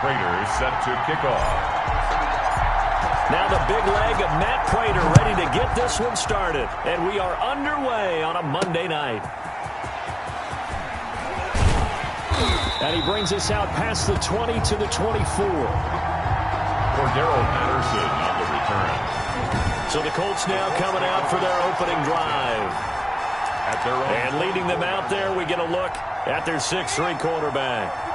Prater is set to kick off. Now the big leg of Matt Prater ready to get this one started. And we are underway on a Monday night. And he brings us out past the 20 to the 24. Cordero Patterson on the return. So the Colts now coming out for their opening drive. At their own. And leading them out there, we get a look at their 6'3" quarterback.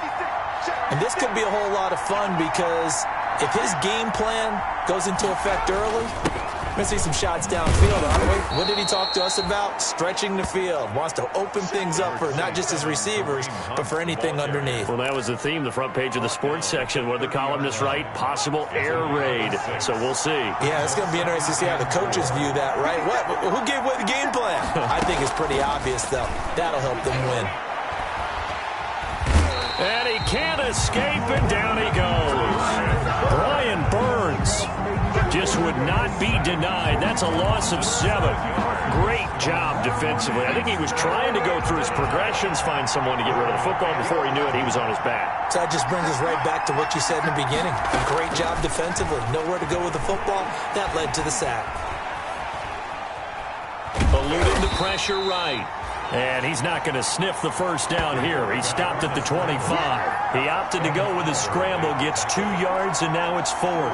And this could be a whole lot of fun because if his game plan goes into effect early, we're going to see some shots downfield, aren't we? What did he talk to us about? Stretching the field. Wants to open things up for not just his receivers, but for anything underneath. Well, that was the theme, the front page of the sports section. What did the columnists write? Possible air raid. So we'll see. Yeah, it's going to be interesting to see how the coaches view that, right? Who gave away the game plan? I think it's pretty obvious, though. That'll help them win. And he can't escape, and down he goes. Brian Burns just would not be denied. That's a loss of 7. Great job defensively. I think he was trying to go through his progressions, find someone to get rid of the football. Before he knew it, he was on his back. So that just brings us right back to what you said in the beginning. A great job defensively. Nowhere to go with the football. That led to the sack. Eluding the pressure right. And he's not going to sniff the first down here. He stopped at the 25. He opted to go with a scramble, gets 2 yards, and now it's 4th.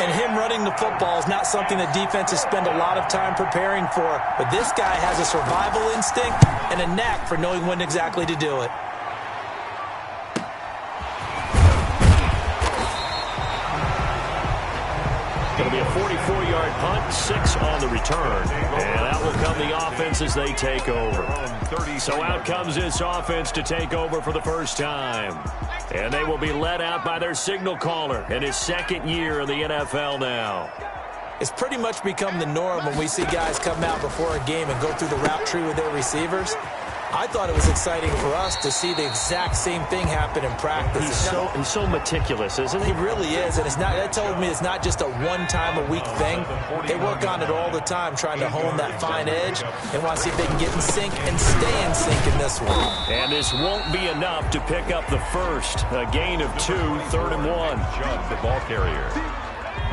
And him running the football is not something that defenses spend a lot of time preparing for. But this guy has a survival instinct and a knack for knowing when exactly to do it. Going to be a 44-yard punt, 6 on the return. And that will come the offense as they take over. So out comes this offense to take over for the first time. And they will be led out by their signal caller in his 2nd year in the NFL now. It's pretty much become the norm when we see guys come out before a game and go through the route tree with their receivers. I thought it was exciting for us to see the exact same thing happen in practice. He's so meticulous, isn't he? He really is, and that told me it's not just a one-time-a-week thing. They work on it all the time, trying to hone that fine edge. They want to see if they can get in sync and stay in sync in this one. And this won't be enough to pick up the first. A gain of 2, 3rd and 1. Chubb, the ball carrier.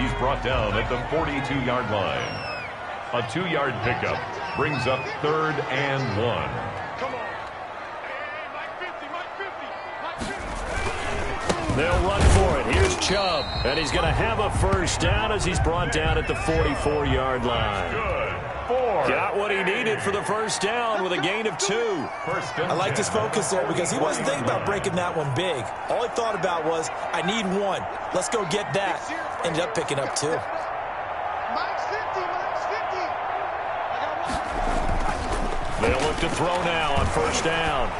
He's brought down at the 42-yard line. A 2-yard pickup brings up 3rd and 1. They'll run for it. Here's Chubb. And he's going to have a first down as he's brought down at the 44-yard line. Good. 4. Got what he needed for the first down with a gain of 2. I like his focus there because he wasn't thinking about breaking that one big. All he thought about was, I need 1. Let's go get that. Ended up picking up 2. They'll look to throw now on first down.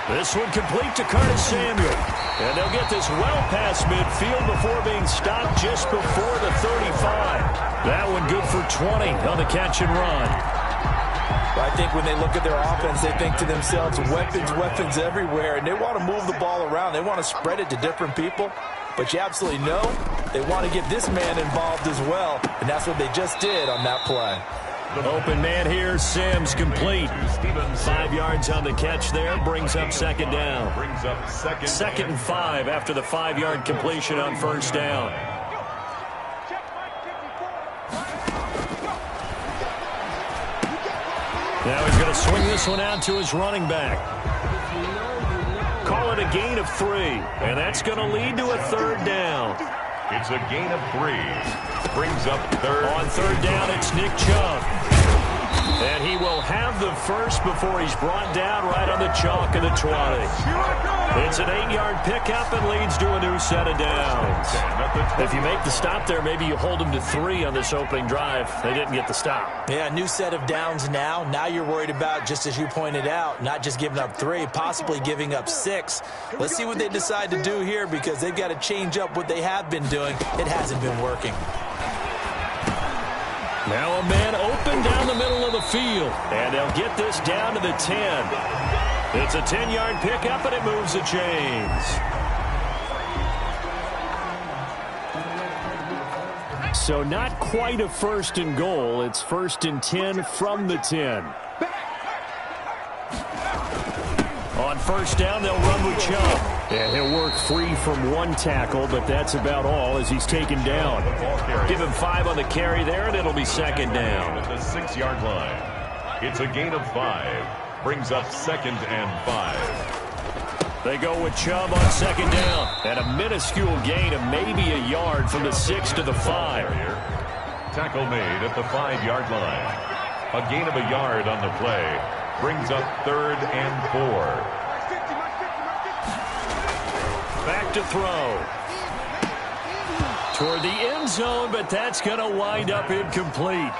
This one complete to Curtis Samuel. And they'll get this well past midfield before being stopped just before the 35. That one good for 20 on the catch and run. I think when they look at their offense, they think to themselves, weapons everywhere, and they want to move the ball around. They want to spread it to different people. But you absolutely know they want to get this man involved as well, and that's what they just did on that play. Open man here, Sims complete. 5 yards on the catch there, brings up 2nd down. Second and 5 after the 5-yard completion on first down. Now he's going to swing this one out to his running back. Call it a gain of 3, and that's going to lead to a 3rd down. It's a gain of 3. Brings up 3rd. On 3rd down, it's Nick Chubb. And he will have the first before he's brought down right on the chalk of the 20. It's an 8-yard pickup and leads to a new set of downs. If you make the stop there, maybe you hold him to 3 on this opening drive. They didn't get the stop. Yeah, new set of downs now. Now you're worried about, just as you pointed out, not just giving up 3, possibly giving up 6. Let's see what they decide to do here because they've got to change up what they have been doing. It hasn't been working. Now a man open down the middle of the field. And they'll get this down to the 10. It's a 10-yard pickup, and it moves the chains. So not quite a 1st and goal. It's 1st and 10 from the 10. On first down, they'll run with Chubb. And he'll work free from one tackle, but that's about all as he's taken down. Give him 5 on the carry there, and it'll be second down. At the 6-yard line. It's a gain of 5. Brings up 2nd and 5. They go with Chubb on second down. And a minuscule gain of maybe a yard from the 6 to the 5. Tackle made at the 5-yard line. A gain of a yard on the play. Brings up 3rd and 4. Back to throw. Toward the end zone, but that's going to wind up incomplete.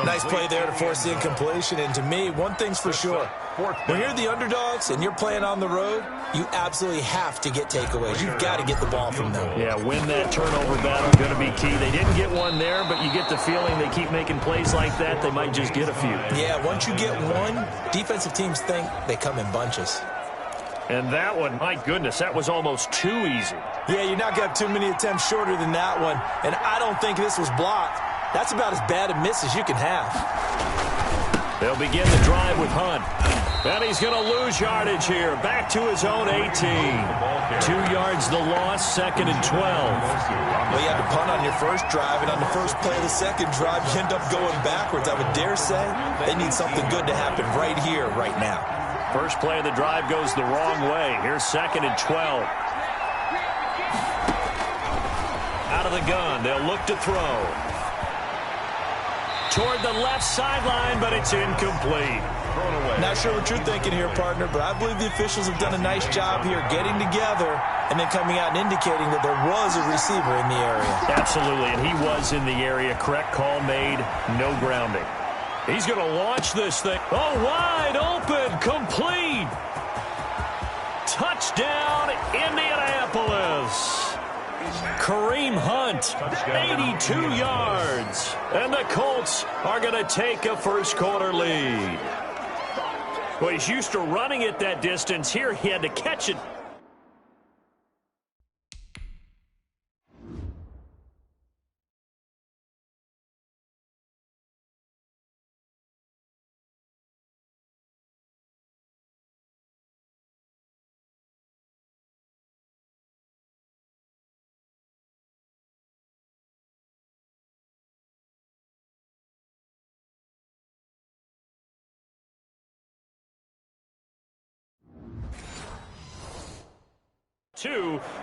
Nice play there to force the incompletion. And to me, one thing's for sure. When you're the underdogs and you're playing on the road, you absolutely have to get takeaways. You've got to get the ball from them. Yeah, win that turnover battle, going to be key. They didn't get one there, but you get the feeling they keep making plays like that, they might just get a few. Yeah, once you get one, defensive teams think they come in bunches. And that one, my goodness, that was almost too easy. Yeah, you're not going to have too many attempts shorter than that one. And I don't think this was blocked. That's about as bad a miss as you can have. They'll begin the drive with Hunt. And he's going to lose yardage here. Back to his own 18. 2 yards the loss, 2nd and 12. Well, you had to punt on your first drive, and on the first play of the second drive, you end up going backwards. I would dare say they need something good to happen right here, right now. First play of the drive goes the wrong way. Here's 2nd and 12. Out of the gun, they'll look to throw. Toward the left sideline, but it's incomplete. Not sure what you're thinking here, partner, but I believe the officials have done a nice job here getting together and then coming out and indicating that there was a receiver in the area. Absolutely, and he was in the area. Correct call made, no grounding. He's going to launch this thing. Oh, wide open, complete. Touchdown, Indianapolis. Kareem Hunt, 82 yards. And the Colts are going to take a first-quarter lead. Well, he's used to running it that distance. Here, he had to catch it.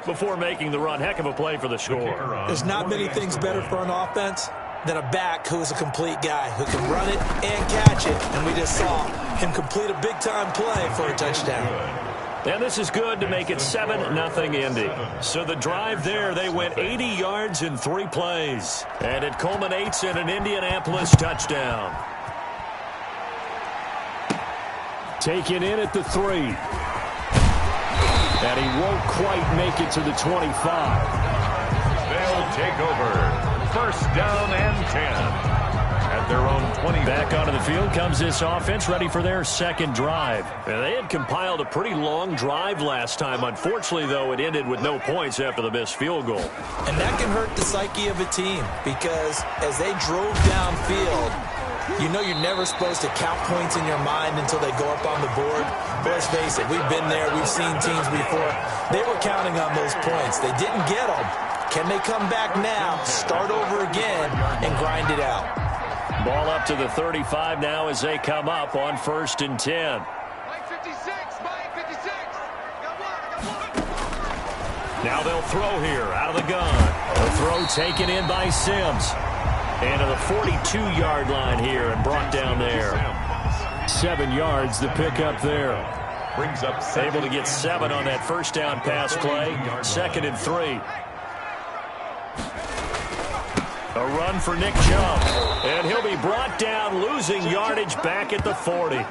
Before making the run. Heck of a play for the score. There's not many things better for an offense than a back who's a complete guy who can run it and catch it. And we just saw him complete a big-time play for a touchdown. And this is good to make it 7-0 Indy. So the drive there, they went 80 yards in 3 plays. And it culminates in an Indianapolis touchdown. Taken in at the 3. And he won't quite make it to the 25. They'll take over. First down and 10. At their own 20. Back onto the field comes this offense, ready for their second drive. And they had compiled a pretty long drive last time. Unfortunately, though, it ended with no points after the missed field goal. And that can hurt the psyche of a team because as they drove downfield, you know you're never supposed to count points in your mind until they go up on the board. But let's face it, we've been there. We've seen teams before. They were counting on those points. They didn't get them. Can they come back now, start over again, and grind it out? Ball up to the 35 now as they come up on 1st and 10. Now they'll throw here out of the gun. The throw taken in by Sims. And to the 42-yard line here and brought down there. 7 yards the pickup there. Brings up able to get 7 on that first down pass play. 2nd and 3. A run for Nick Chubb. And he'll be brought down, losing yardage back at the 40.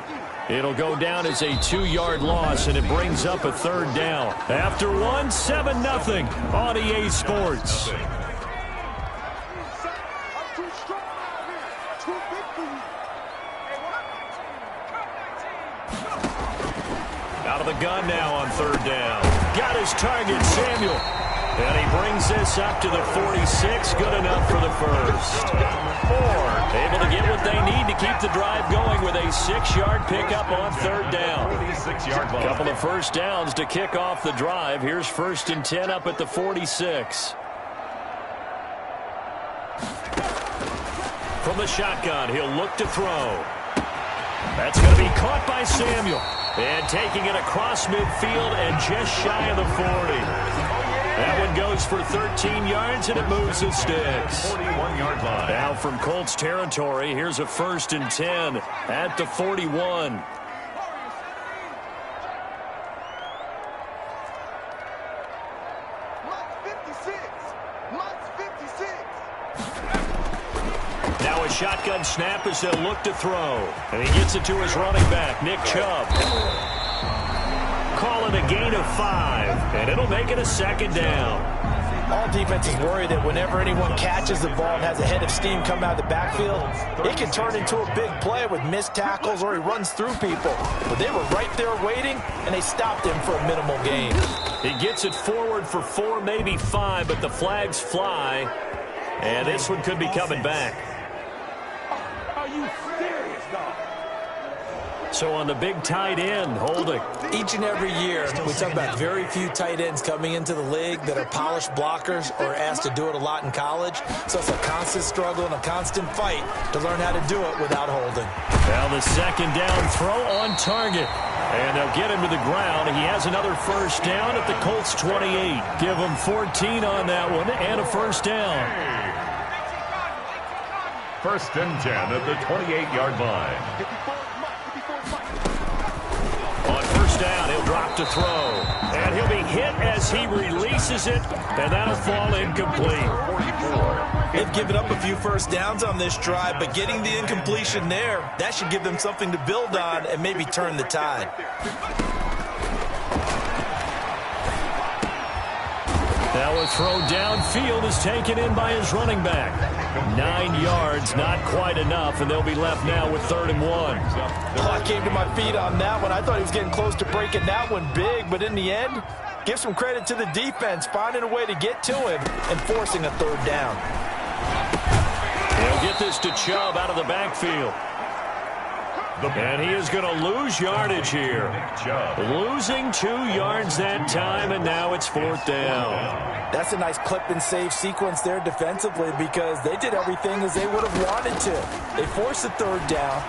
It'll go down as a 2-yard loss, and it brings up a 3rd down. After 7-0 on EA Sports. Out of the gun now on 3rd down. Got his target, Samuel. And he brings this up to the 46. Good enough for the first. Ford able to get what they need to keep the drive going with a 6-yard pickup on 3rd down. 46-yard line. Couple of first downs to kick off the drive. Here's 1st and 10 up at the 46. From the shotgun, he'll look to throw. That's going to be caught by Samuel. And taking it across midfield and just shy of the 40. That one goes for 13 yards, and it moves the sticks. 41-yard line. Now from Colts territory, here's a 1st and 10 at the 41. Now a shotgun snap as they'll look to throw. And he gets it to his running back, Nick Chubb. Call it a gain of 5, and it'll make it a 2nd down. All defenses worry that whenever anyone catches the ball and has a head of steam come out of the backfield, it can turn into a big play with missed tackles or he runs through people. But they were right there waiting, and they stopped him for a minimal gain. He gets it forward for 4, maybe 5, but the flags fly, and this one could be coming back. Are you serious, dog? So on the big tight end, holding. Each and every year, we talk about very few tight ends coming into the league that are polished blockers or asked to do it a lot in college. So it's a constant struggle and a constant fight to learn how to do it without holding. Now the 2nd down throw on target. And they'll get him to the ground. He has another 1st down at the Colts 28. Give him 14 on that one and a 1st down. 1st and 10 at the 28-yard line. On 1st down, he'll drop to throw. And he'll be hit as he releases it, and that'll fall incomplete. They've given up a few 1st downs on this drive, but getting the incompletion there, that should give them something to build on and maybe turn the tide. Now a throw downfield is taken in by his running back. 9 yards, not quite enough, and they'll be left now with 3rd and 1. Oh, I came to my feet on that one. I thought he was getting close to breaking that one big, but in the end, give some credit to the defense, finding a way to get to him and forcing a 3rd down. He'll get this to Chubb out of the backfield. And he is going to lose yardage here. Losing 2 yards that time, and now it's 4th down. That's a nice clip and save sequence there defensively because they did everything as they would have wanted to. They forced the 3rd down,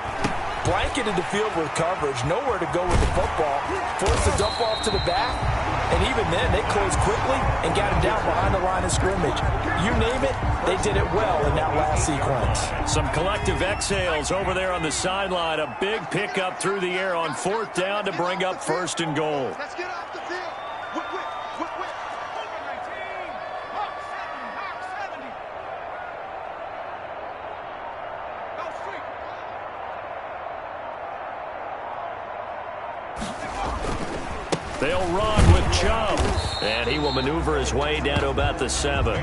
blanketed the field with coverage, nowhere to go with the football, forced the dump off to the back, and even then they closed quickly and got him down behind the line of scrimmage. You name it, they did it well in that last sequence. Some collective exhales over there on the sideline. A big pickup through the air on 4th down to bring up 1st and goal. Let's get off the field. They'll run with Chubb, and he will maneuver his way down to about the 7.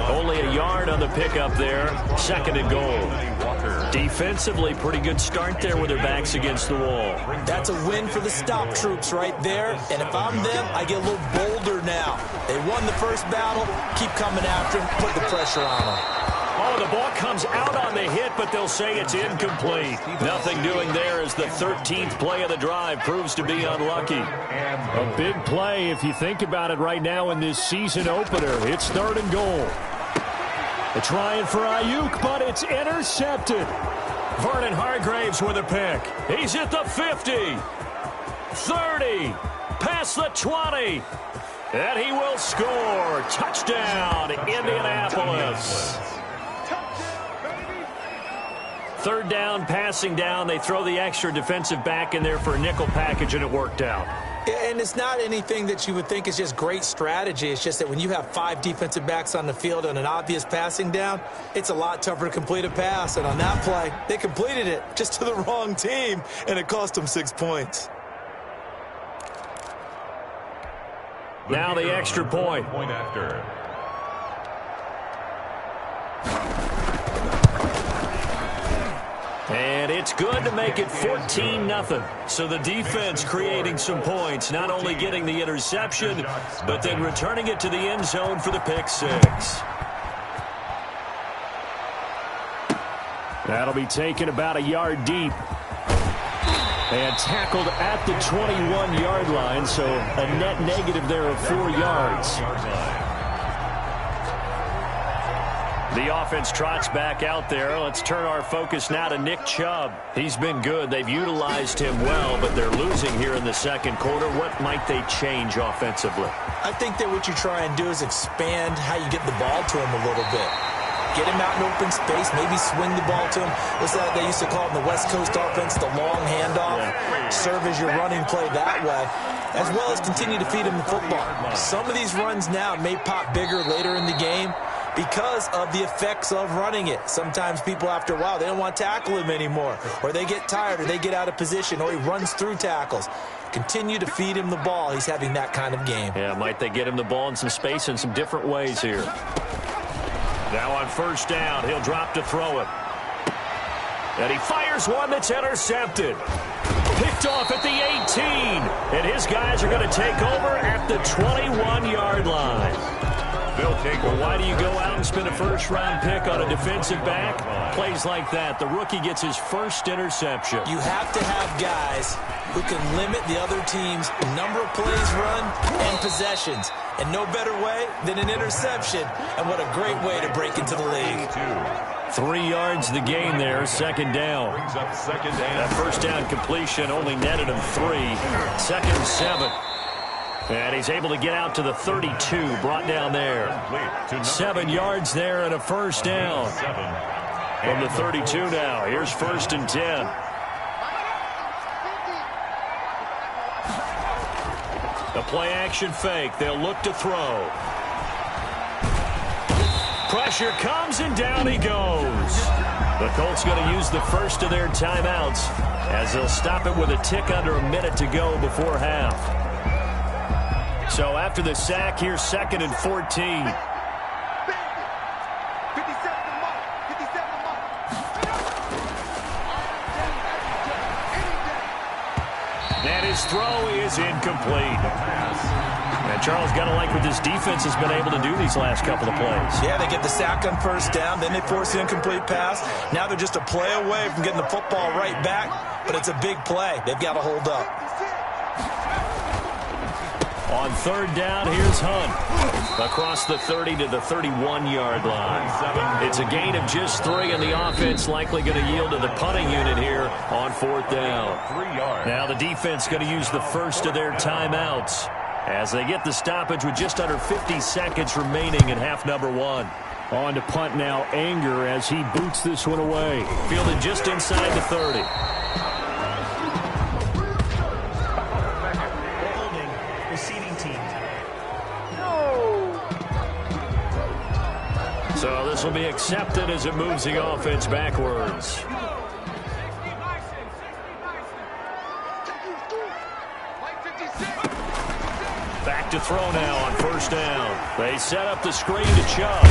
Only a yard on the pickup there. 2nd and goal. Defensively, pretty good start there with their backs against the wall. That's a win for the stop troops right there, and if I'm them, I get a little bolder now. They won the first battle, keep coming after them, put the pressure on them. Oh, the ball comes out on the hit, but they'll say it's incomplete. Nothing doing there as the 13th play of the drive proves to be unlucky. A big play if you think about it right now in this season opener. It's 3rd and goal. They're trying for Ayuk, but it's intercepted. Vernon Hargraves with a pick. He's at the 50, 30, past the 20. And he will score. Touchdown, Indianapolis. 3rd down, passing down. They throw the extra defensive back in there for a nickel package, and it worked out. And it's not anything that you would think is just great strategy. It's just that when you have 5 defensive backs on the field and an obvious passing down, it's a lot tougher to complete a pass. And on that play, they completed it just to the wrong team, and it cost them 6 points. Now the extra point. Point after. And it's good to make it 14-0. So the defense creating some points, not only getting the interception, but then returning it to the end zone for the pick 6. That'll be taken about a yard deep. And tackled at the 21-yard line, so a net negative there of 4 yards. The offense trots back out there. Let's turn our focus now to Nick Chubb. He's been good. They've utilized him well, but they're losing here in the second quarter. What might they change offensively? I think that what you try and do is expand how you get the ball to him a little bit. Get him out in open space, maybe swing the ball to him. What's that they used to call it in the West Coast offense, the long handoff? Yeah. Serve as your running play that way, as well as continue to feed him the football. Some of these runs now may pop bigger later in the game because of the effects of running it. Sometimes people, after a while, they don't want to tackle him anymore, or they get tired, or they get out of position, or he runs through tackles. Continue to feed him the ball. He's having that kind of game. Yeah, might they get him the ball in some space in some different ways here. Now on first down, he'll drop to throw it. And he fires one that's intercepted. Picked off at the 18. And his guys are going to take over at the 21-yard line. They'll take. Well, why do you go out and spend a first-round pick on a defensive back? Plays like that. The rookie gets his first interception. You have to have guys who can limit the other team's number of plays run and possessions. And no better way than an interception. And what a great way to break into the league. 3 yards the gain there, second down. That first down completion only netted him 3. Second and 7. And he's able to get out to the 32, brought down there. 7 yards there and a first down. From the 32 now, here's first and 10. The play-action fake. They'll look to throw. Pressure comes, and down he goes. The Colts going to use the first of their timeouts as they'll stop it with a tick under a minute to go before half. So after the sack, here's second and 14. And his throw is incomplete. And Charles, got to like what this defense has been able to do these last couple of plays. Yeah, they get the sack on first down, then they force the incomplete pass. Now they're just a play away from getting the football right back, but it's a big play. They've got to hold up. On third down, here's Hunt. Across the 30 to the 31-yard line. It's a gain of just 3, and the offense likely going to yield to the punting unit here on fourth down. Now the defense going to use the first of their timeouts as they get the stoppage with just under 50 seconds remaining in half number 1. On to punt now, Anger, as he boots this one away. Fielded just inside the 30. So this will be accepted as it moves the offense backwards. Back to throw now on first down. They set up the screen to Chubb.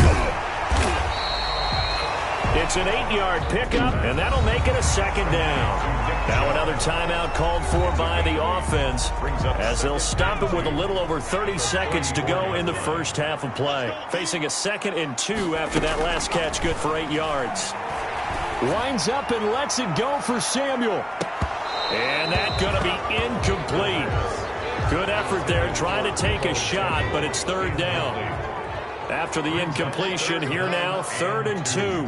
It's an 8-yard pickup, and that'll make it a second down. Now another timeout called for by the offense as they'll stop it with a little over 30 seconds to go in the first half of play. Facing a 2nd and 2 after that last catch, good for 8 yards. Winds up and lets it go for Samuel. And that's going to be incomplete. Good effort there trying to take a shot, but it's third down. After the incompletion, here now, 3rd and 2.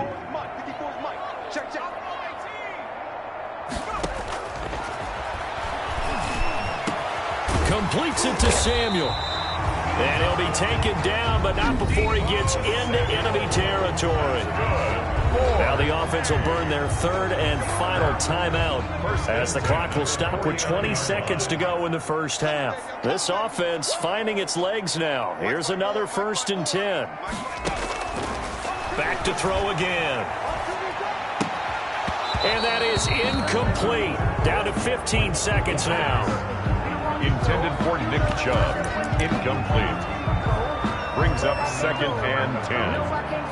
Completes it to Samuel. And he'll be taken down, but not before he gets into enemy territory. Now the offense will burn their 3rd and final timeout as the clock will stop with 20 seconds to go in the first half. This offense finding its legs now. Here's another 1st and 10. Back to throw again. And that is incomplete. Down to 15 seconds now. Intended for Nick Chubb. Incomplete. Brings up 2nd and 10.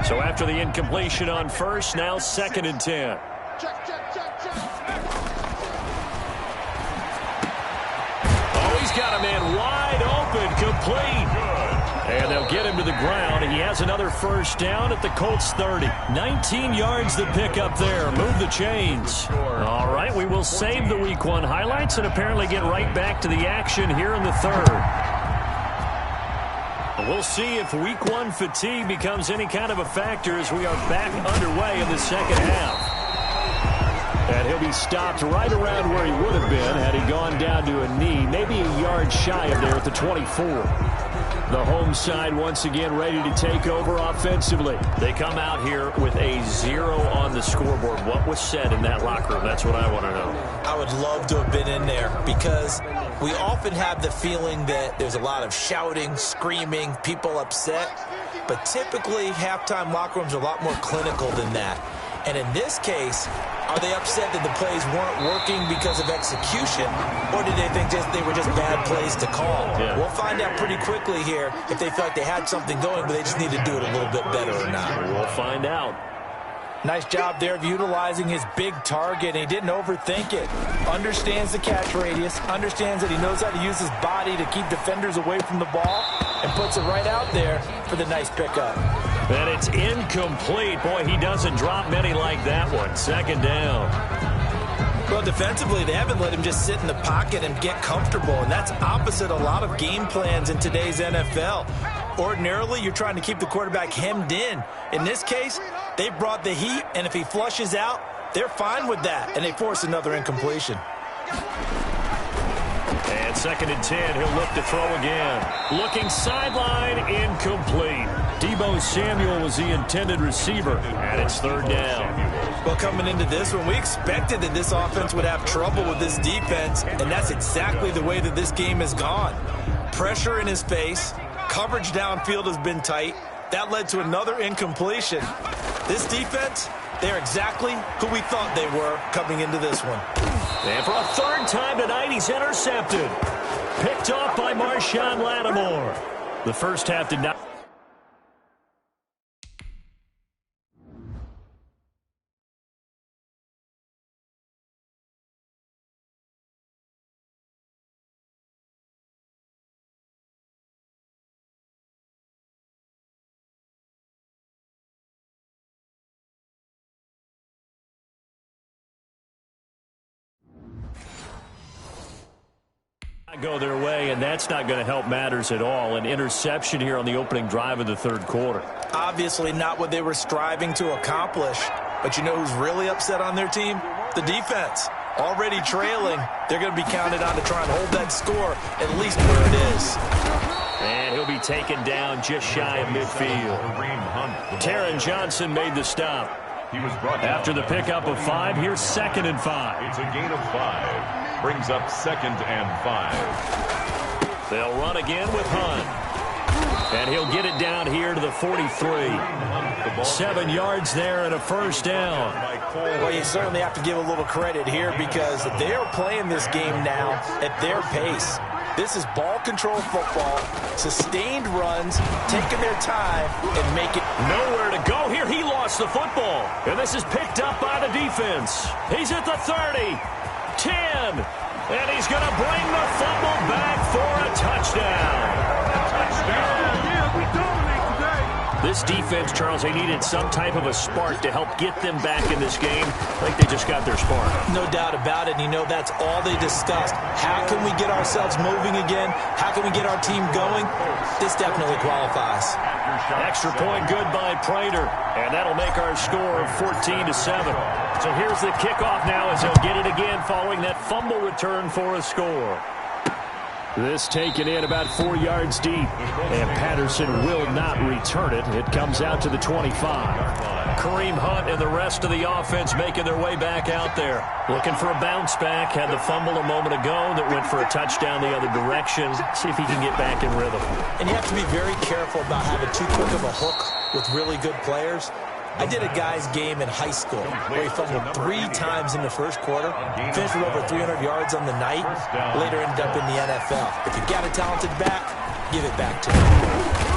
So after the incompletion on first, now 2nd and 10. Oh, he's got a man wide open, complete. And they'll get him to the ground. He has another first down at the Colts 30. 19 yards to pick up there. Move the chains. All right, we will save the Week 1 highlights and apparently get right back to the action here in the third. We'll see if Week 1 fatigue becomes any kind of a factor as we are back underway in the second half. And he'll be stopped right around where he would have been had he gone down to a knee, maybe a yard shy of there at the 24. The home side once again ready to take over offensively. They come out here with a 0 on the scoreboard. What was said in that locker room? That's what I want to know. I would love to have been in there because we often have the feeling that there's a lot of shouting, screaming, people upset. But typically, halftime locker rooms are a lot more clinical than that. And in this case, are they upset that the plays weren't working because of execution, or did they think they were just bad plays to call? Yeah. We'll find out pretty quickly here if they feel like they had something going, but they just need to do it a little bit better or not. We'll find out. Nice job there of utilizing his big target, and he didn't overthink it. Understands the catch radius, understands that he knows how to use his body to keep defenders away from the ball, and puts it right out there for the nice pickup. And it's incomplete. Boy, he doesn't drop many like that one. Second down. Well, defensively, they haven't let him just sit in the pocket and get comfortable, and that's opposite a lot of game plans in today's NFL. Ordinarily, you're trying to keep the quarterback hemmed in. In this case, they brought the heat, and if he flushes out, they're fine with that, and they force another incompletion. And 2nd and 10, he'll look to throw again. Looking sideline, incomplete. Deebo Samuel was the intended receiver, and it's 3rd down. Well, coming into this one, we expected that this offense would have trouble with this defense, and that's exactly the way that this game has gone. Pressure in his face, coverage downfield has been tight. That led to another incompletion. This defense, they're exactly who we thought they were coming into this one. And for a 3rd time tonight, he's intercepted. Picked off by Marshawn Lattimore. The first half did not. Go their way, and that's not going to help matters at all. An interception here on the opening drive of the 3rd quarter. Obviously not what they were striving to accomplish. But you know who's really upset on their team? The defense. Already trailing. They're going to be counted on to try and hold that score at least where it is. And he'll be taken down just shy of midfield. Taron Johnson made the stop. He was brought down. After the pickup of 5, here's 2nd and 5. It's a gain of 5. Brings up 2nd and 5. They'll run again with Hunt. And he'll get it down here to the 43. 7 yards there and a first down. Well, you certainly have to give a little credit here because they are playing this game now at their pace. This is ball control football, sustained runs, taking their time, and make it. Nowhere to go here. He lost the football. And this is picked up by the defense. He's at the 30, 10, and he's going to bring the fumble back for a touchdown. Touchdown. Yeah, we dominate today. This defense, Charles, they needed some type of a spark to help get them back in this game. I think they just got their spark. No doubt about it. And you know, that's all they discussed. How can we get ourselves moving again? How can we get our team going? This definitely qualifies. Extra point good by Prater. And that'll make our score of 14-7. So here's the kickoff now as they'll get it again following that fumble return for a score. This taken in about 4 yards deep, and Patterson will not return it. It comes out to the 25. Kareem Hunt and the rest of the offense making their way back out there. Looking for a bounce back. Had the fumble a moment ago that went for a touchdown the other direction. See if he can get back in rhythm. And you have to be very careful about having too quick of a hook with really good players. I did a guy's game in high school where he fumbled 3 times in the first quarter, finished with over 300 yards on the night, later ended up in the NFL. If you've got a talented back, give it back to him.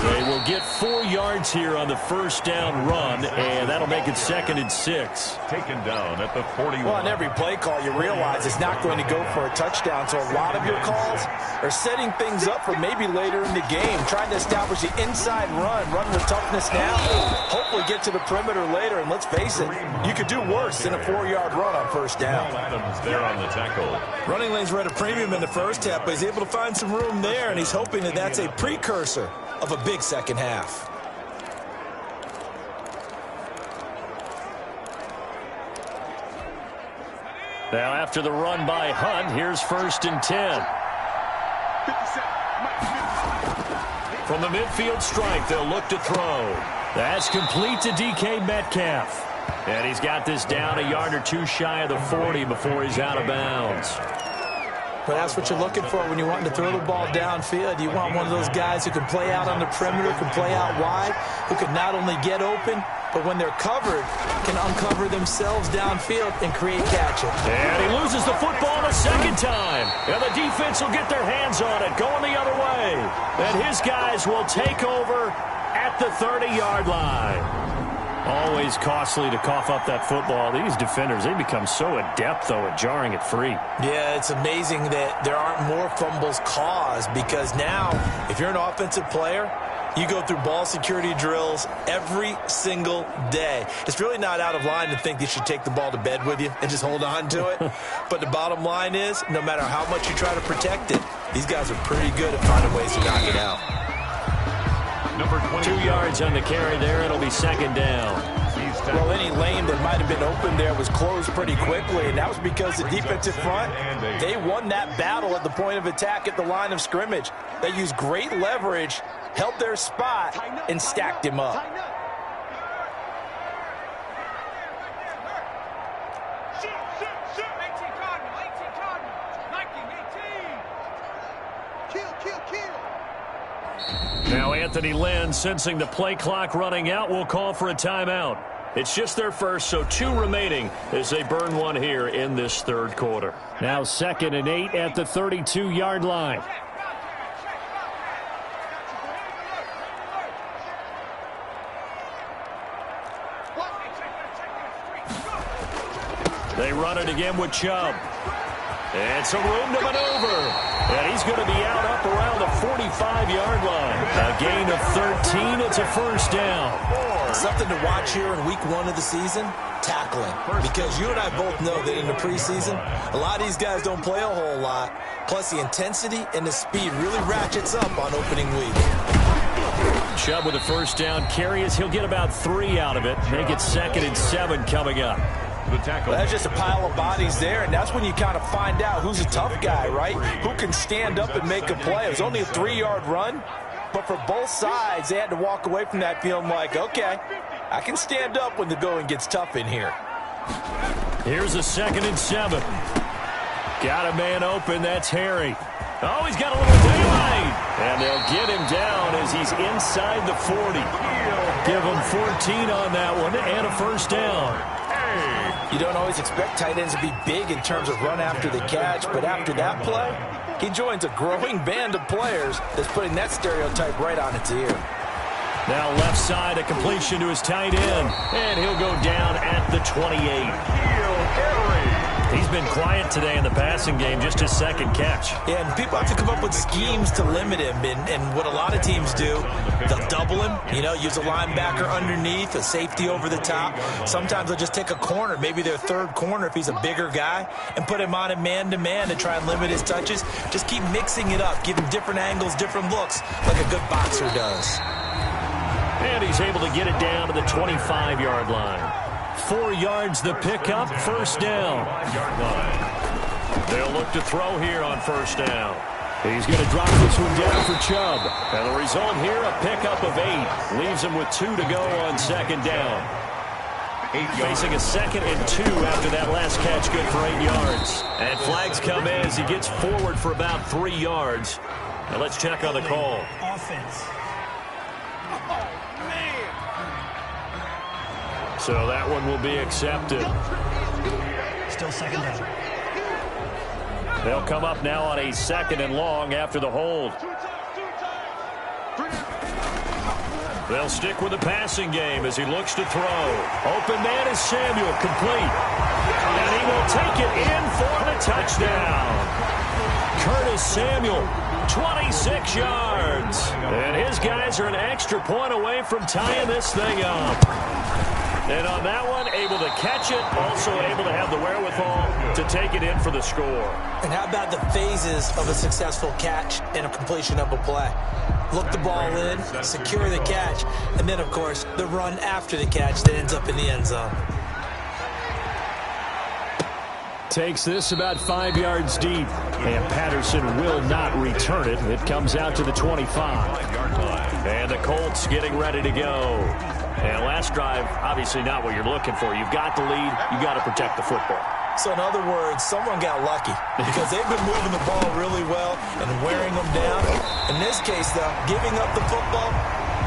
They will get 4 yards here on the first down run, and that'll make it 2nd and 6. Taken down at the 41. Well, on every play call, you realize it's not going to go for a touchdown, so a lot of your calls are setting things up for maybe later in the game, trying to establish the inside run with toughness now, hopefully get to the perimeter later, and let's face it, you could do worse than a 4-yard run on first down. Adams there on the tackle. Running lanes were at a premium in the first half, but he's able to find some room there, and he's hoping that that's a precursor of a big second half. Now after the run by Hunt, here's 1st and 10. From the midfield stripe, they'll look to throw. That's complete to DK Metcalf. And he's got this down a yard or two shy of the 40 before he's out of bounds. But that's what you're looking for when you're wanting to throw the ball downfield. You want one of those guys who can play out on the perimeter, can play out wide, who can not only get open, but when they're covered, can uncover themselves downfield and create catches. And he loses the football the second time. And the defense will get their hands on it, going the other way. And his guys will take over at the 30-yard line. Always costly to cough up that football. These defenders, they become so adept, though, at jarring it free. Yeah, it's amazing that there aren't more fumbles caused, because now, if you're an offensive player, you go through ball security drills every single day. It's really not out of line to think you should take the ball to bed with you and just hold on to it. But the bottom line is, no matter how much you try to protect it, these guys are pretty good at finding ways to knock it out. Number 20. 2 yards on the carry there. It'll be 2nd down. Well, any lane that might have been open there was closed pretty quickly, and that was because the defensive front, they won that battle at the point of attack at the line of scrimmage. They used great leverage, held their spot, and stacked him up. Now Anthony Lynn, sensing the play clock running out, will call for a timeout. It's just their first, so 2 remaining as they burn one here in this 3rd quarter. Now 2nd and 8 at the 32-yard line. They run it again with Chubb. And some room to maneuver. And he's going to be out up around the 45-yard line. A gain of 13. It's a 1st down. Something to watch here in week 1 of the season, tackling. Because you and I both know that in the preseason, a lot of these guys don't play a whole lot. Plus, the intensity and the speed really ratchets up on opening week. Chubb with a 1st down carry as he'll get about 3 out of it. Make it 2nd and 7 coming up. The tackle. Well, that's just a pile of bodies there, and that's when you kind of find out who's a tough guy, right? Who can stand up and make a play. It was only a 3-yard run, but for both sides, they had to walk away from that feeling like, okay, I can stand up when the going gets tough in here. Here's a 2nd and 7. Got a man open. That's Harry. Oh, he's got a little daylight. And they'll get him down as he's inside the 40. Give him 14 on that one and a 1st down. You don't always expect tight ends to be big in terms of run after the catch, but after that play, he joins a growing band of players that's putting that stereotype right on its ear. Now left side, a completion to his tight end, and he'll go down at the 28. He's been quiet today in the passing game, just his 2nd catch. Yeah, and people have to come up with schemes to limit him, and what a lot of teams do, they'll double him, use a linebacker underneath, a safety over the top. Sometimes they'll just take a corner, maybe their 3rd corner if he's a bigger guy, and put him on a man-to-man to try and limit his touches. Just keep mixing it up, give him different angles, different looks, like a good boxer does. And he's able to get it down to the 25-yard line. 4 yards the pickup, 1st down. They'll look to throw here on 1st down. He's going to drop this one down for Chubb. And the result here, a pickup of 8. Leaves him with 2 to go on 2nd down. Facing a 2nd and 2 after that last catch, good for 8 yards. And flags come in as he gets forward for about 3 yards. Now let's check on the call. Offense. So that one will be accepted. Still 2nd down. They'll come up now on a 2nd and long after the hold. They'll stick with the passing game as he looks to throw. Open man is Samuel, complete. And he will take it in for the touchdown. Curtis Samuel, 26 yards. And his guys are an extra point away from tying this thing up. And on that one, able to catch it, also able to have the wherewithal to take it in for the score. And how about the phases of a successful catch and a completion of a play? Look the ball in, secure the catch, and then, of course, the run after the catch that ends up in the end zone. Takes this about 5 yards deep, and Patterson will not return it. It comes out to the 25. And the Colts getting ready to go. And last drive, obviously not what you're looking for. You've got the lead. You've got to protect the football. So in other words, someone got lucky because they've been moving the ball really well and wearing them down. In this case, though, giving up the football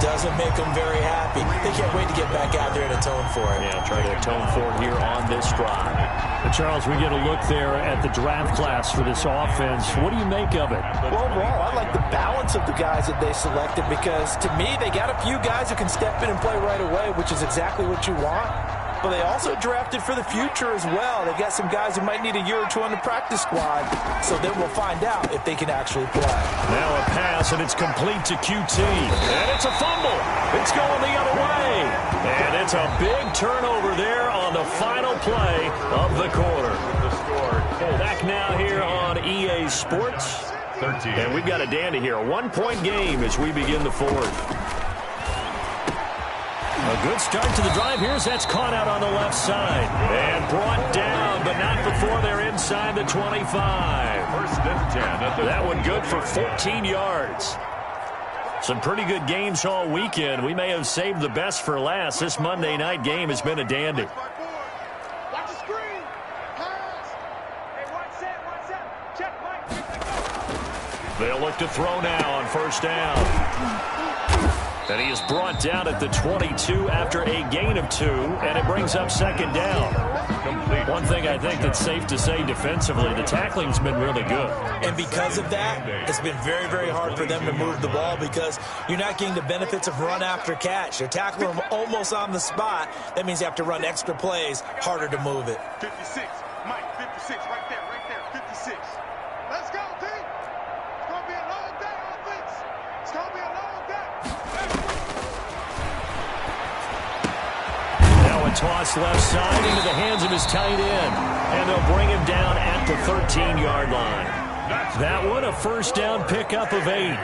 doesn't make them very happy. They can't wait to get back out there and atone for it. Yeah, try to atone for it here on this drive. But Charles, we get a look there at the draft class for this offense. What do you make of it? Well, overall, I like the balance of the guys that they selected because, to me, they got a few guys who can step in and play right away, which is exactly what you want. But they also drafted for the future as well. They've got some guys who might need a year or two on the practice squad, so then we'll find out if they can actually play. Now a pass, and it's complete to QT. And it's a fumble. It's going the other way. And it's a big turnover there on the final play of the quarter. Back now here on EA Sports. 13. And we've got a dandy here. A one-point game as we begin the fourth. A good start to the drive here as that's caught out on the left side. And brought down, but not before they're inside the 25. First and 10 at the That one good for 14 yards. Some pretty good games all weekend. We may have saved the best for last. This Monday night game has been a dandy. Watch the screen. Pass. Hey, one set. Check, Mike. They'll look to throw now on first down. And he is brought down at the 22 after a gain of 2, and it brings up second down. One thing I think that's safe to say defensively, the tackling's been really good. And because of that, it's been very, very hard for them to move the ball because you're not getting the benefits of run after catch. They're tackling them almost on the spot. That means you have to run extra plays, harder to move it. 56. Mike, 56. Right there. 56. Let's go, team. It's going to be a long day on offense. It's going to be a long day. Now a toss left side into the hands of his tight end. And they'll bring him down at the 13-yard line. That one a first down pickup of 8.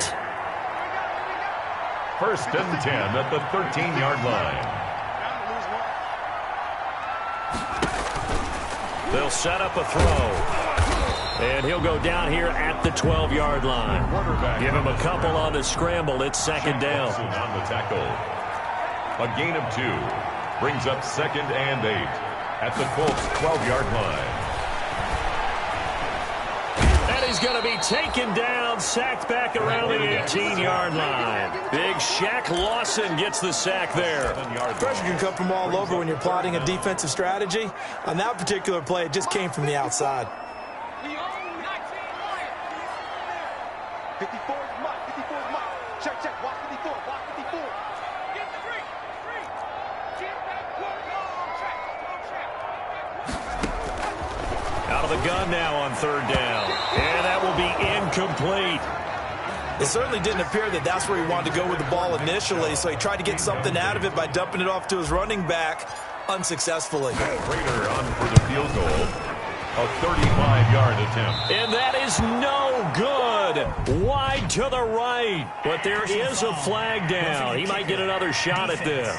First and 10 at the 13-yard line. They'll set up a throw. And he'll go down here at the 12-yard line. Give him a couple on the scramble. It's second down. On the tackle. A gain of 2. Brings up second and 8 at the Colts 12-yard line. And he's going to be taken down, sacked back around the 18-yard line. Big Shaq Lawson gets the sack there. Pressure can come from all over when you're plotting a defensive strategy. On that particular play, it just came from the outside. 54 is Mike. 54 is Mike. Check. Watch 54. Watch 54. Get the three. Get that Out of the gun now on third down. And that will be incomplete. It certainly didn't appear that that's where he wanted to go with the ball initially, so he tried to get something out of it by dumping it off to his running back unsuccessfully. Prater on for the field goal. A 35-yard attempt. And that is no good. Wide to the right. But there is a flag down. He might get another shot at this.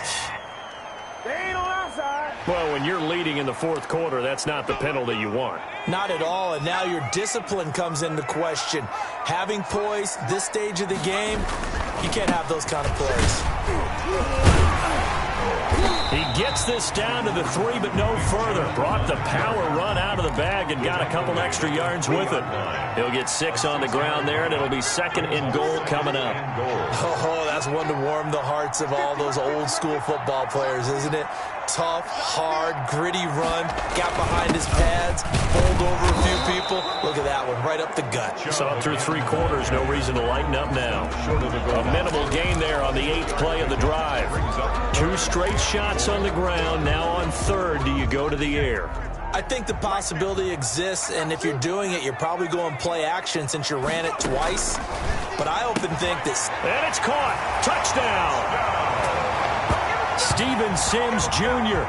They ain't on our side. Well, when you're leading in the fourth quarter, that's not the penalty you want. Not at all, and now your discipline comes into question. Having poise this stage of the game, you can't have those kind of plays. He gets this down to the 3, but no further. Brought the power run out of the bag and got a couple extra yards with it. He'll get 6 on the ground there, and it'll be 2nd and goal coming up. Oh, that's one to warm the hearts of all those old-school football players, isn't it? Tough, hard, gritty run. Got behind his pads, bowled over a few people. Look at that one, right up the gut. Saw through 3 quarters, no reason to lighten up now. A minimal gain there on the 8th play of the drive. 2 straight shots on the ground. Now on 3rd, do you go to the air? I think the possibility exists, and if you're doing it, you're probably going play action since you ran it twice. But I often think this. And it's caught. Touchdown. Steven Sims Jr.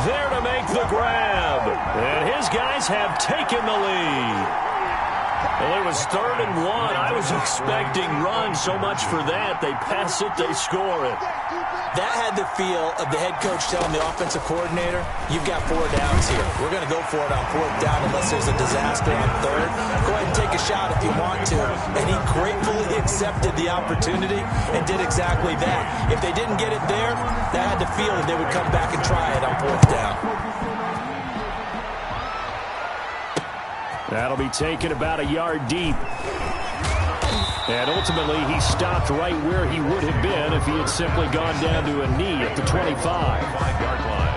there to make the grab. And his guys have taken the lead. Well, it was 3rd and 1. I was expecting runs. So much for that. They pass it, they score it. That had the feel of the head coach telling the offensive coordinator, you've got 4 downs here. We're going to go for it on 4th down unless there's a disaster on 3rd. Go ahead and take a shot if you want to. And he gratefully accepted the opportunity and did exactly that. If they didn't get it there, that had the feel that they would come back and try it on 4th down. That'll be taken about a yard deep. And ultimately, he stopped right where he would have been if he had simply gone down to a knee at the 25-yard line.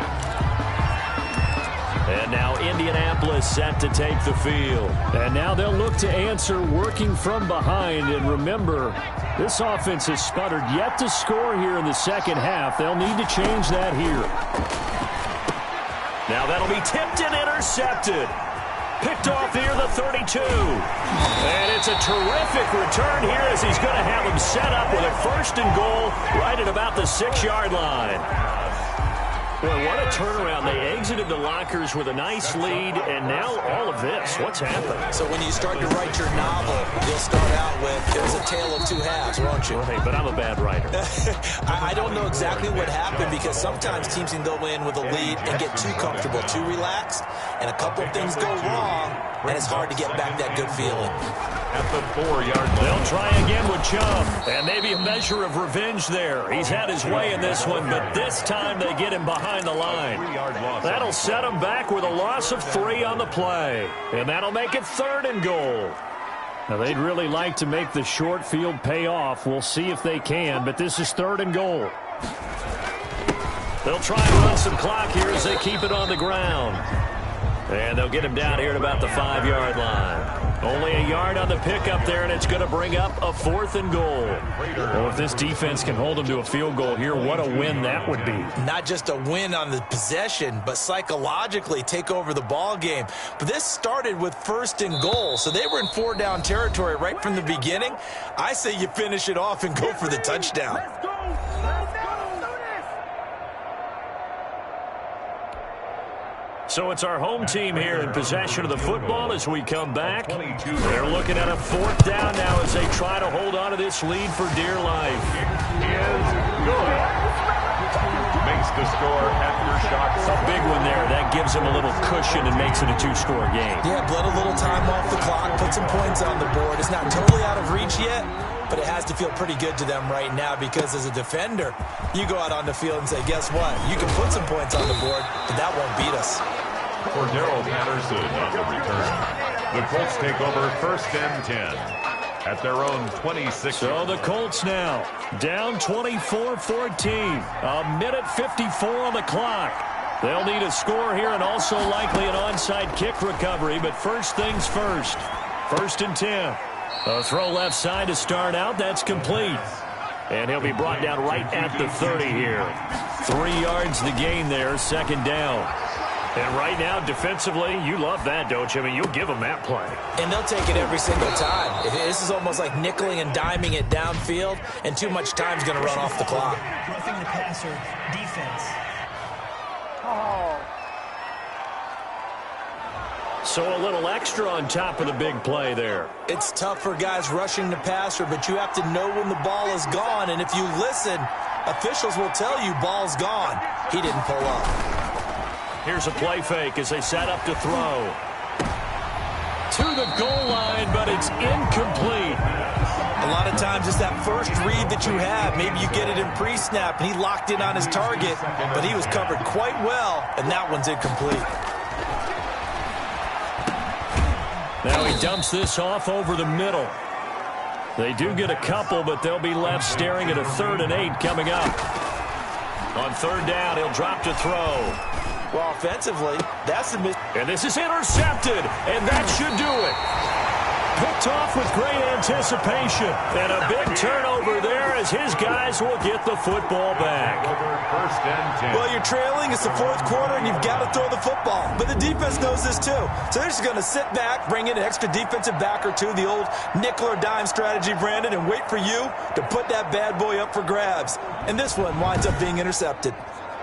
And now Indianapolis set to take the field. And now they'll look to answer working from behind. And remember, this offense has sputtered yet to score here in the second half. They'll need to change that here. Now that'll be tipped and intercepted. Picked off near the 32. And it's a terrific return here as he's going to have him set up with a 1st and goal right at about the 6-yard line. Boy, what a turnaround. They exited the lockers with a nice lead, and now all of this. What's happened? So when you start to write your novel, you'll start out with, there's a tale of 2 halves, won't you? Right, but I'm a bad writer. I don't know exactly what happened because sometimes teams can go in with a lead and get too comfortable, too relaxed, and a couple of things go wrong, and it's hard to get back that good feeling. At the 4-yard line. They'll try again with Chubb, and maybe a measure of revenge there. He's had his way in this one, but this time they get him behind the line. That'll set him back with a loss of 3 on the play, and that'll make it 3rd and goal. Now, they'd really like to make the short field pay off. We'll see if they can, but this is 3rd and goal. They'll try and run some clock here as they keep it on the ground. And they'll get him down here at about the 5-yard line. Only a yard on the pickup there, and it's going to bring up a 4th and goal. Well, if this defense can hold them to a field goal here, what a win that would be. Not just a win on the possession, but psychologically take over the ball game. But this started with 1st and goal, so they were in 4-down territory right from the beginning. I say you finish it off and go for the touchdown. So it's our home team here in possession of the football as we come back. They're looking at a 4th down now as they try to hold on to this lead for dear life. Is good. Makes the score after shot. A big one there. That gives them a little cushion and makes it a 2-score game. Yeah, bled a little time off the clock, put some points on the board. It's not totally out of reach yet, but it has to feel pretty good to them right now because as a defender, you go out on the field and say, guess what? You can put some points on the board, but that won't beat us. For Darrell Patterson on the return. The Colts take over 1st and 10 at their own 26. So the Colts now down 24-14. A minute 54 on the clock. They'll need a score here and also likely an onside kick recovery, but first things first. 1st and 10. A throw left side to start out. That's complete. And he'll be brought down right at the 30 here. 3 yards the gain there, 2nd down. And right now, defensively, you love that, don't you? I mean, you'll give them that play. And they'll take it every single time. This is almost like nickeling and diming it downfield, and too much time's going to run off the clock. Roughing the passer, defense. So a little extra on top of the big play there. It's tough for guys rushing the passer, but you have to know when the ball is gone. And if you listen, officials will tell you ball's gone. He didn't pull up. Here's a play fake as they set up to throw. To the goal line, but it's incomplete. A lot of times it's that first read that you have. Maybe you get it in pre-snap, and he locked in on his target, but he was covered quite well, and that one's incomplete. Now he dumps this off over the middle. They do get a couple, but they'll be left staring at a 3rd and 8 coming up. On 3rd down, he'll drop to throw. Well, offensively, that's the miss. And this is intercepted, and that should do it. Picked off with great anticipation. And a big turnover there as his guys will get the football back. Well, you're trailing. It's the 4th quarter, and you've got to throw the football. But the defense knows this, too. So they're just going to sit back, bring in an extra defensive back or two, the old nickel or dime strategy, Brandon, and wait for you to put that bad boy up for grabs. And this one winds up being intercepted.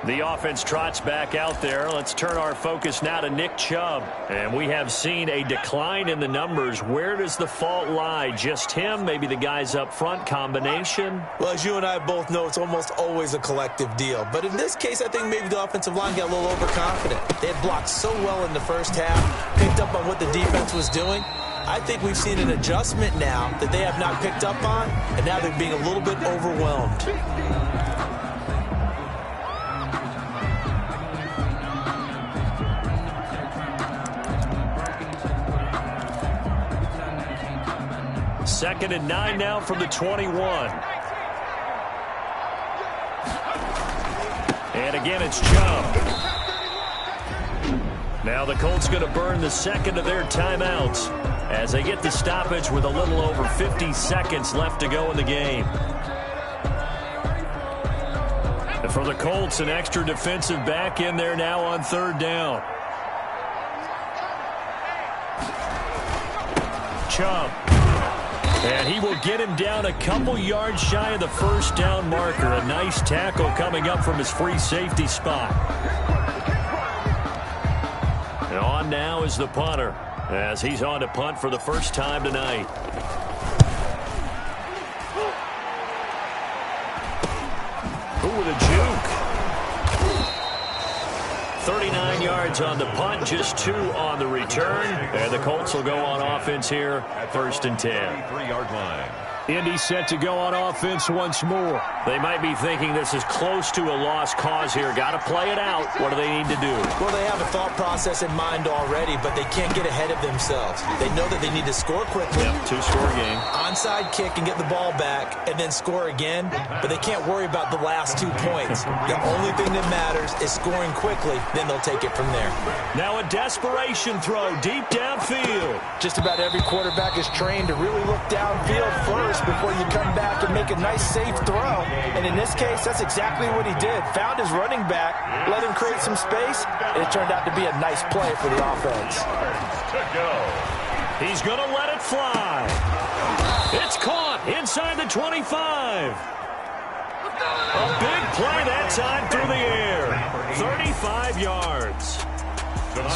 The offense trots back out there. Let's turn our focus now to Nick Chubb. And we have seen a decline in the numbers. Where does the fault lie? Just him? Maybe the guys up front? Combination? Well, as you and I both know, it's almost always a collective deal. But in this case, I think maybe the offensive line got a little overconfident. They had blocked so well in the first half, picked up on what the defense was doing. I think we've seen an adjustment now that they have not picked up on, and now they're being a little bit overwhelmed. Second and 9 now from the 21. And again, it's Chubb. Now the Colts going to burn the second of their timeouts as they get the stoppage with a little over 50 seconds left to go in the game. And for the Colts, an extra defensive back in there now on 3rd down. Chubb. And he will get him down a couple yards shy of the 1st down marker. A nice tackle coming up from his free safety spot. And on now is the punter as he's on to punt for the first time tonight. Ooh, with a juke. 39 yards on the punt, just 2 on the return. And the Colts will go on offense here, 1st and 10. 3-yard line. Indy set to go on offense once more. They might be thinking this is close to a lost cause here. Got to play it out. What do they need to do? Well, they have a thought process in mind already, but they can't get ahead of themselves. They know that they need to score quickly. Yep, 2-score game. Onside kick and get the ball back and then score again, but they can't worry about the last 2 points. The only thing that matters is scoring quickly, then they'll take it from there. Now a desperation throw deep downfield. Just about every quarterback is trained to really look downfield first before you come back and make a nice, safe throw. And in this case, that's exactly what he did. Found his running back, let him create some space, and it turned out to be a nice play for the offense. He's going to let it fly. It's caught inside the 25. A big play that time through the air. 35 yards.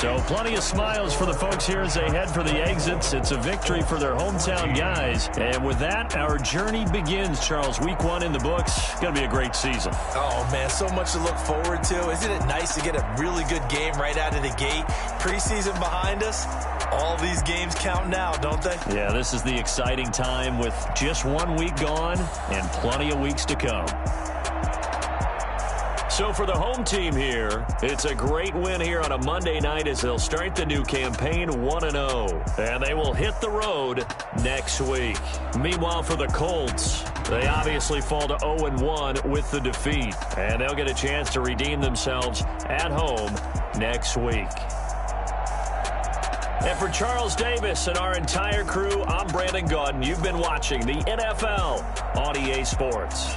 So plenty of smiles for the folks here as they head for the exits. It's a victory for their hometown guys. And with that, our journey begins, Charles. Week 1 in the books. Going to be a great season. Oh, man, so much to look forward to. Isn't it nice to get a really good game right out of the gate? Preseason behind us. All these games count now, don't they? Yeah, this is the exciting time with just 1 week gone and plenty of weeks to come. So for the home team here, it's a great win here on a Monday night as they'll start the new campaign 1-0. And they will hit the road next week. Meanwhile, for the Colts, they obviously fall to 0-1 with the defeat. And they'll get a chance to redeem themselves at home next week. And for Charles Davis and our entire crew, I'm Brandon Gaudin. You've been watching the NFL on EA Sports.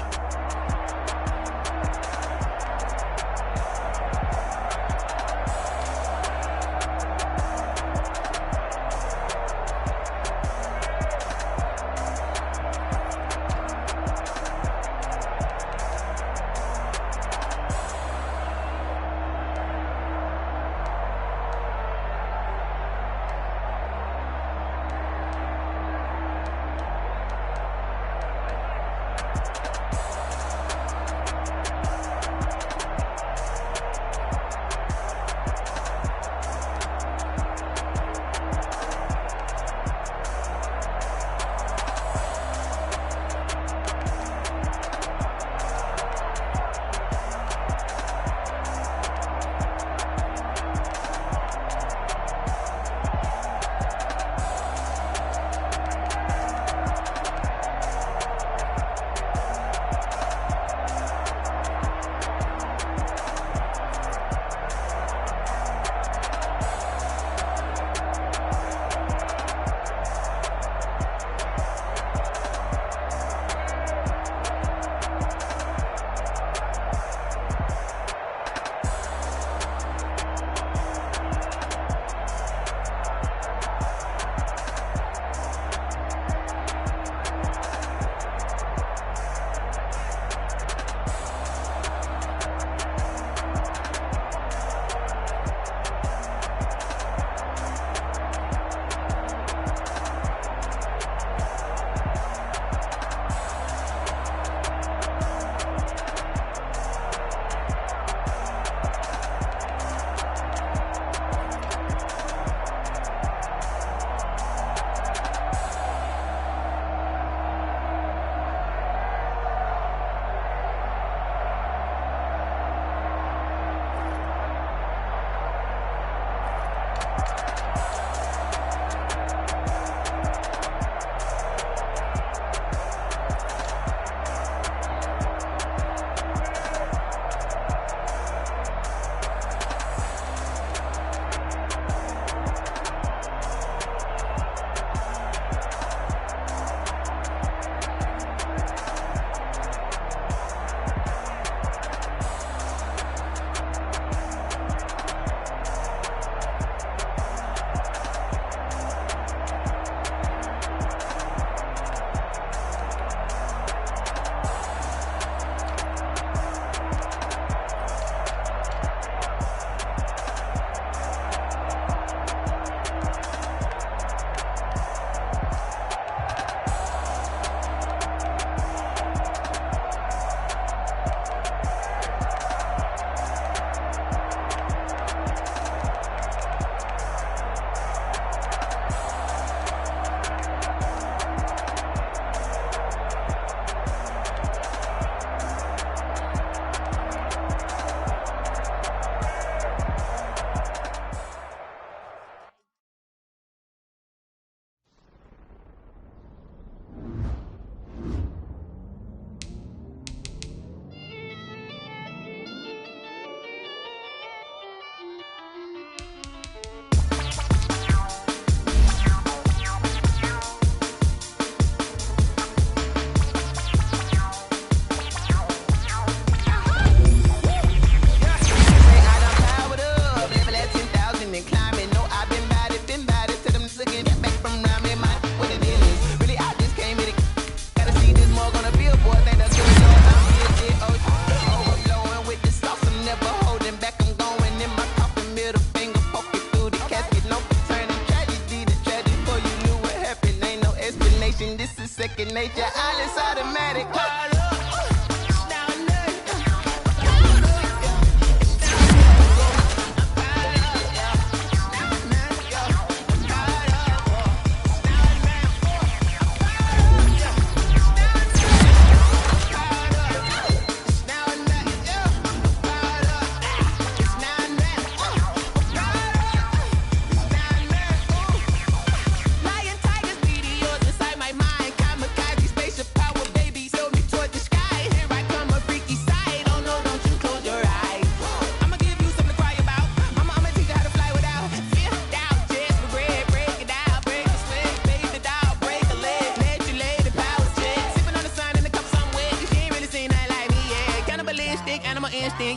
nature, all is automatic.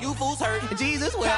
You fools hurt. Jesus will.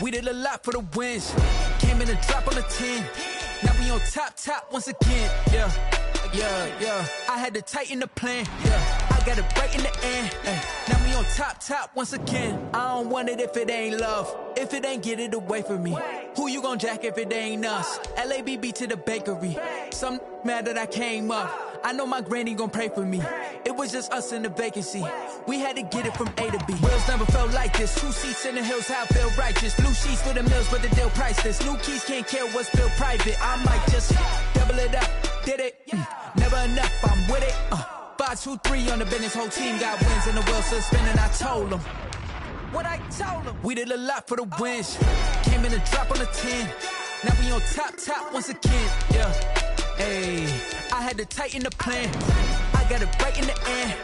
We did a lot for the wins. Came in a drop on a 10. Now we on top once again. Yeah. I had to tighten the plan. Yeah, I got it right in the end. Now we on top once again. I don't want it if it ain't love. If it ain't, get it away from me. Who you gon' jack if it ain't us? LABB to the bakery. Some mad that I came up. I know my granny gon' pray for me. It was just us in the vacancy. We had to get it from A to B. Wheels never felt like this. 2 seats in the hills, how I feel righteous. Blue sheets for the mills, but the deal priceless. New keys can't care what's built private. I might just double it up. Did it? Never enough, I'm with it. 5, 2, 3 on the business. Whole team got wins and the wheels still spinning. I told them what I told them. We did a lot for the wins. Came in a drop on the 10. Now we on top once again. Yeah. Hey, I had to tighten the plan. I got it right in the end.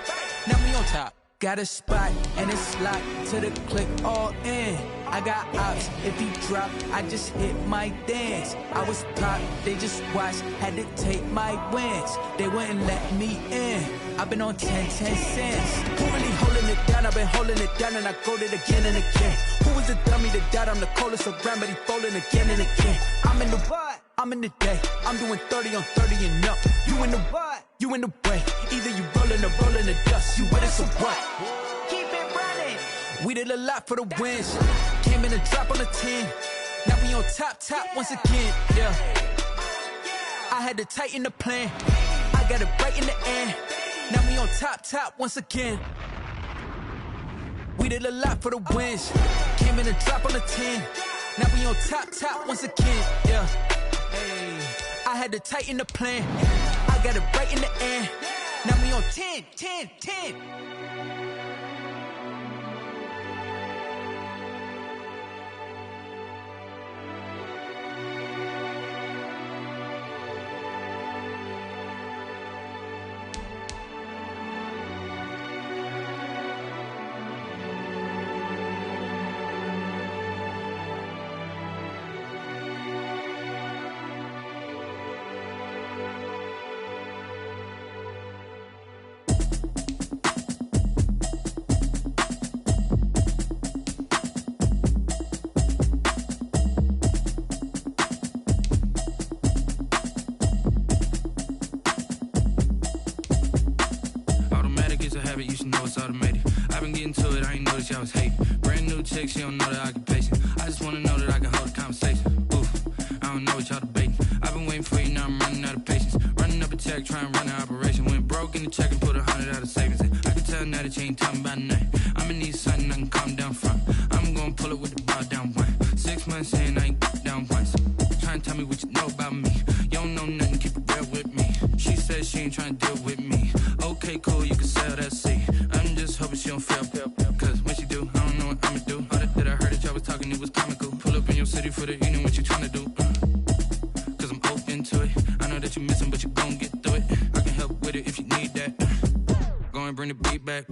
Now we on top. Got a spot and it's locked to the click all in. I got ops, if he drop, I just hit my dance. I was pop, they just watched, had to take my wins. They wouldn't let me in. I've been on 10 cents. Who really holding it down? I've been holding it down and I go it again and again. Who was the dummy that died? I'm the coldest around, but he folding again and again. I'm in the what? I'm in the day. I'm doing 30 on 30 and up. You in the what? You in the way. Either you rolling or rolling the dust. You with us or what? Keep it running. We did a lot for the wins. Came in a drop on the 10. Now we on top once again. Yeah. I had to tighten the plan. I got it right in the end. Now we on top once again. We did a lot for the wins. Came in a drop on the 10. Now we on top once again. Yeah. Hey, I had to tighten the plan. I got it right in the end. Now we on 10. You should know it's automated. I've been getting to it, I ain't noticed y'all was hating. Brand new chick, she don't know the occupation. I just wanna know that I can hold a conversation. Ooh, I don't know what y'all debating. I've been waiting for you, now I'm running out of patience. Running up a check, trying to run an operation. Went broke in the check and put 100 out of savings in. I can tell now that you ain't talking about nothing. I'ma need something I can calm down from. I'm gonna pull it with the bar down one. 6 months in, I ain't down once. Trying to tell me what you know about me. You don't know nothing, keep it real with me. She said she ain't trying to deal with me. Okay, cool, you can sell that seat. I'm just hoping she don't fail. Cause when she do, I don't know what I'ma do. All that I heard that y'all was talking, it was comical. Pull up in your city for the evening, what you trying to do? Cause I'm open to it. I know that you missing, but you gon' get through it. I can help with it if you need that. Go and bring the beat back.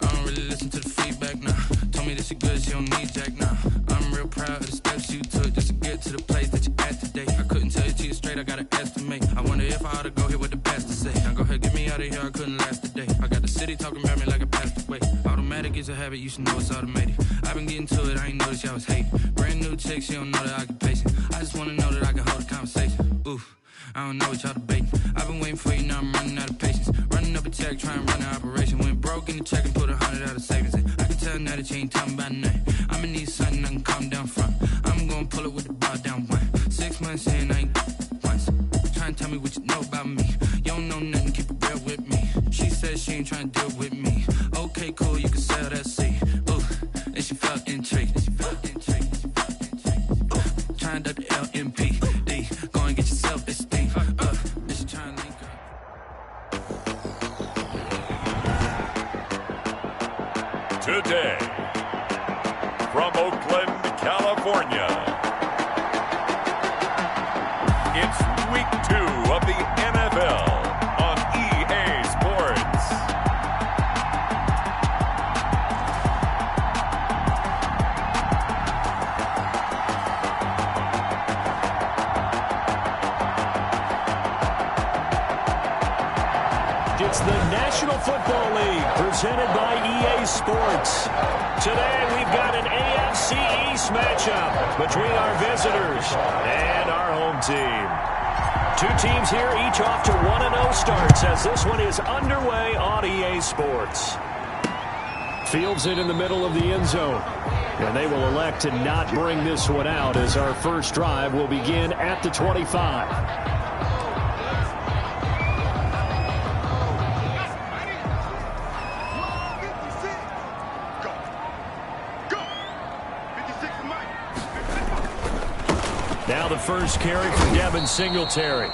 I don't really listen to the feedback, nah. Told me that she good, she don't need jack, nah. I'm real proud of the steps you took just to get to the place that you at today. I couldn't tell you to you straight, I gotta estimate. I wonder if I ought to go here with the best to say. Now go ahead, get me out of here, I couldn't last a day. I got the city talking about me like a passed away. Automatic is a habit, you should know it's automated. I've been getting to it, I ain't noticed y'all was hating. Brand new chick, she don't know the occupation. I just wanna know that I can hold a conversation. Ooh, I don't know what y'all debating. I've been waiting for you, now I'm running out of patience. Running up a check, trying to run an operation. Went broke in the check and put 100 out of savings in. I can tell now that you ain't talking about nothing. I'ma need something I can calm down from. I'm gonna pull it with the bar down one. 6 months in, I ain't once. Trying to tell me what you know about me. You don't know nothing, keep it real with me. She said she ain't trying to deal with me. Okay, cool, you can sell that seat. Ooh, and she felt intrigued. Trying to duck the LMPD. Go and get your self-esteem. And she trying to link up. Today, from Oakland, California, it's week 2 of the NFL on EA Sports. It's the National Football League presented by EA Sports. Today we've got an AFC East matchup between our visitors and our home team. Two teams here, each off to 1-0 starts as this one is underway on EA Sports. Fields it in the middle of the end zone. And they will elect to not bring this one out as our first drive will begin at the 25. Now the first carry for Devin Singletary.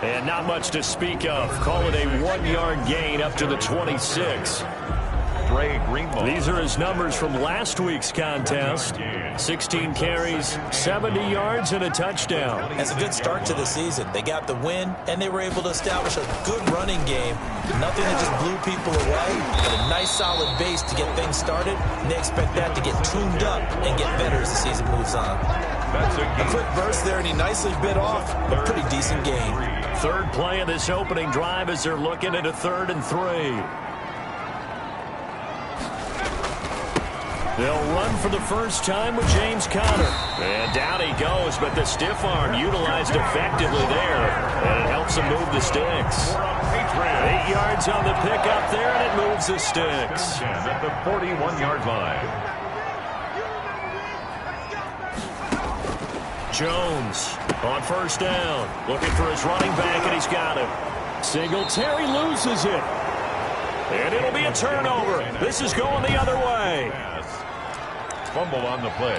And not much to speak of. Call it a 1-yard gain up to the 26. These are his numbers from last week's contest. 16 carries, 70 yards, and a touchdown. That's a good start to the season. They got the win, and they were able to establish a good running game. Nothing that just blew people away, but a nice solid base to get things started, and they expect that to get tuned up and get better as the season moves on. A quick burst there, and he nicely bit off a pretty decent gain. Third play of this opening drive as they're looking at a 3rd and 3. They'll run for the first time with James Conner. And down he goes, but the stiff arm utilized effectively there. And it helps him move the sticks. 8 yards on the pickup there, and it moves the sticks. At the 41-yard line. Jones on first down. Looking for his running back, and he's got him. Singletary loses it. And it'll be a turnover. This is going the other way. Fumble on the play.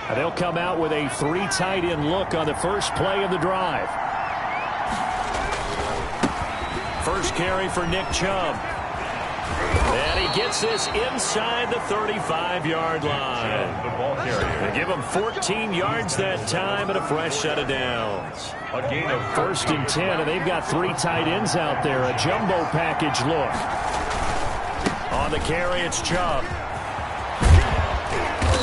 And they'll come out with a 3 tight end look on the first play of the drive. First carry for Nick Chubb. And he gets this inside the 35-yard line. The ball carrier. They give him 14 yards that time and a fresh set of downs. A gain of 1st and 10, and they've got 3 tight ends out there. A jumbo package look. On the carry, it's Chubb.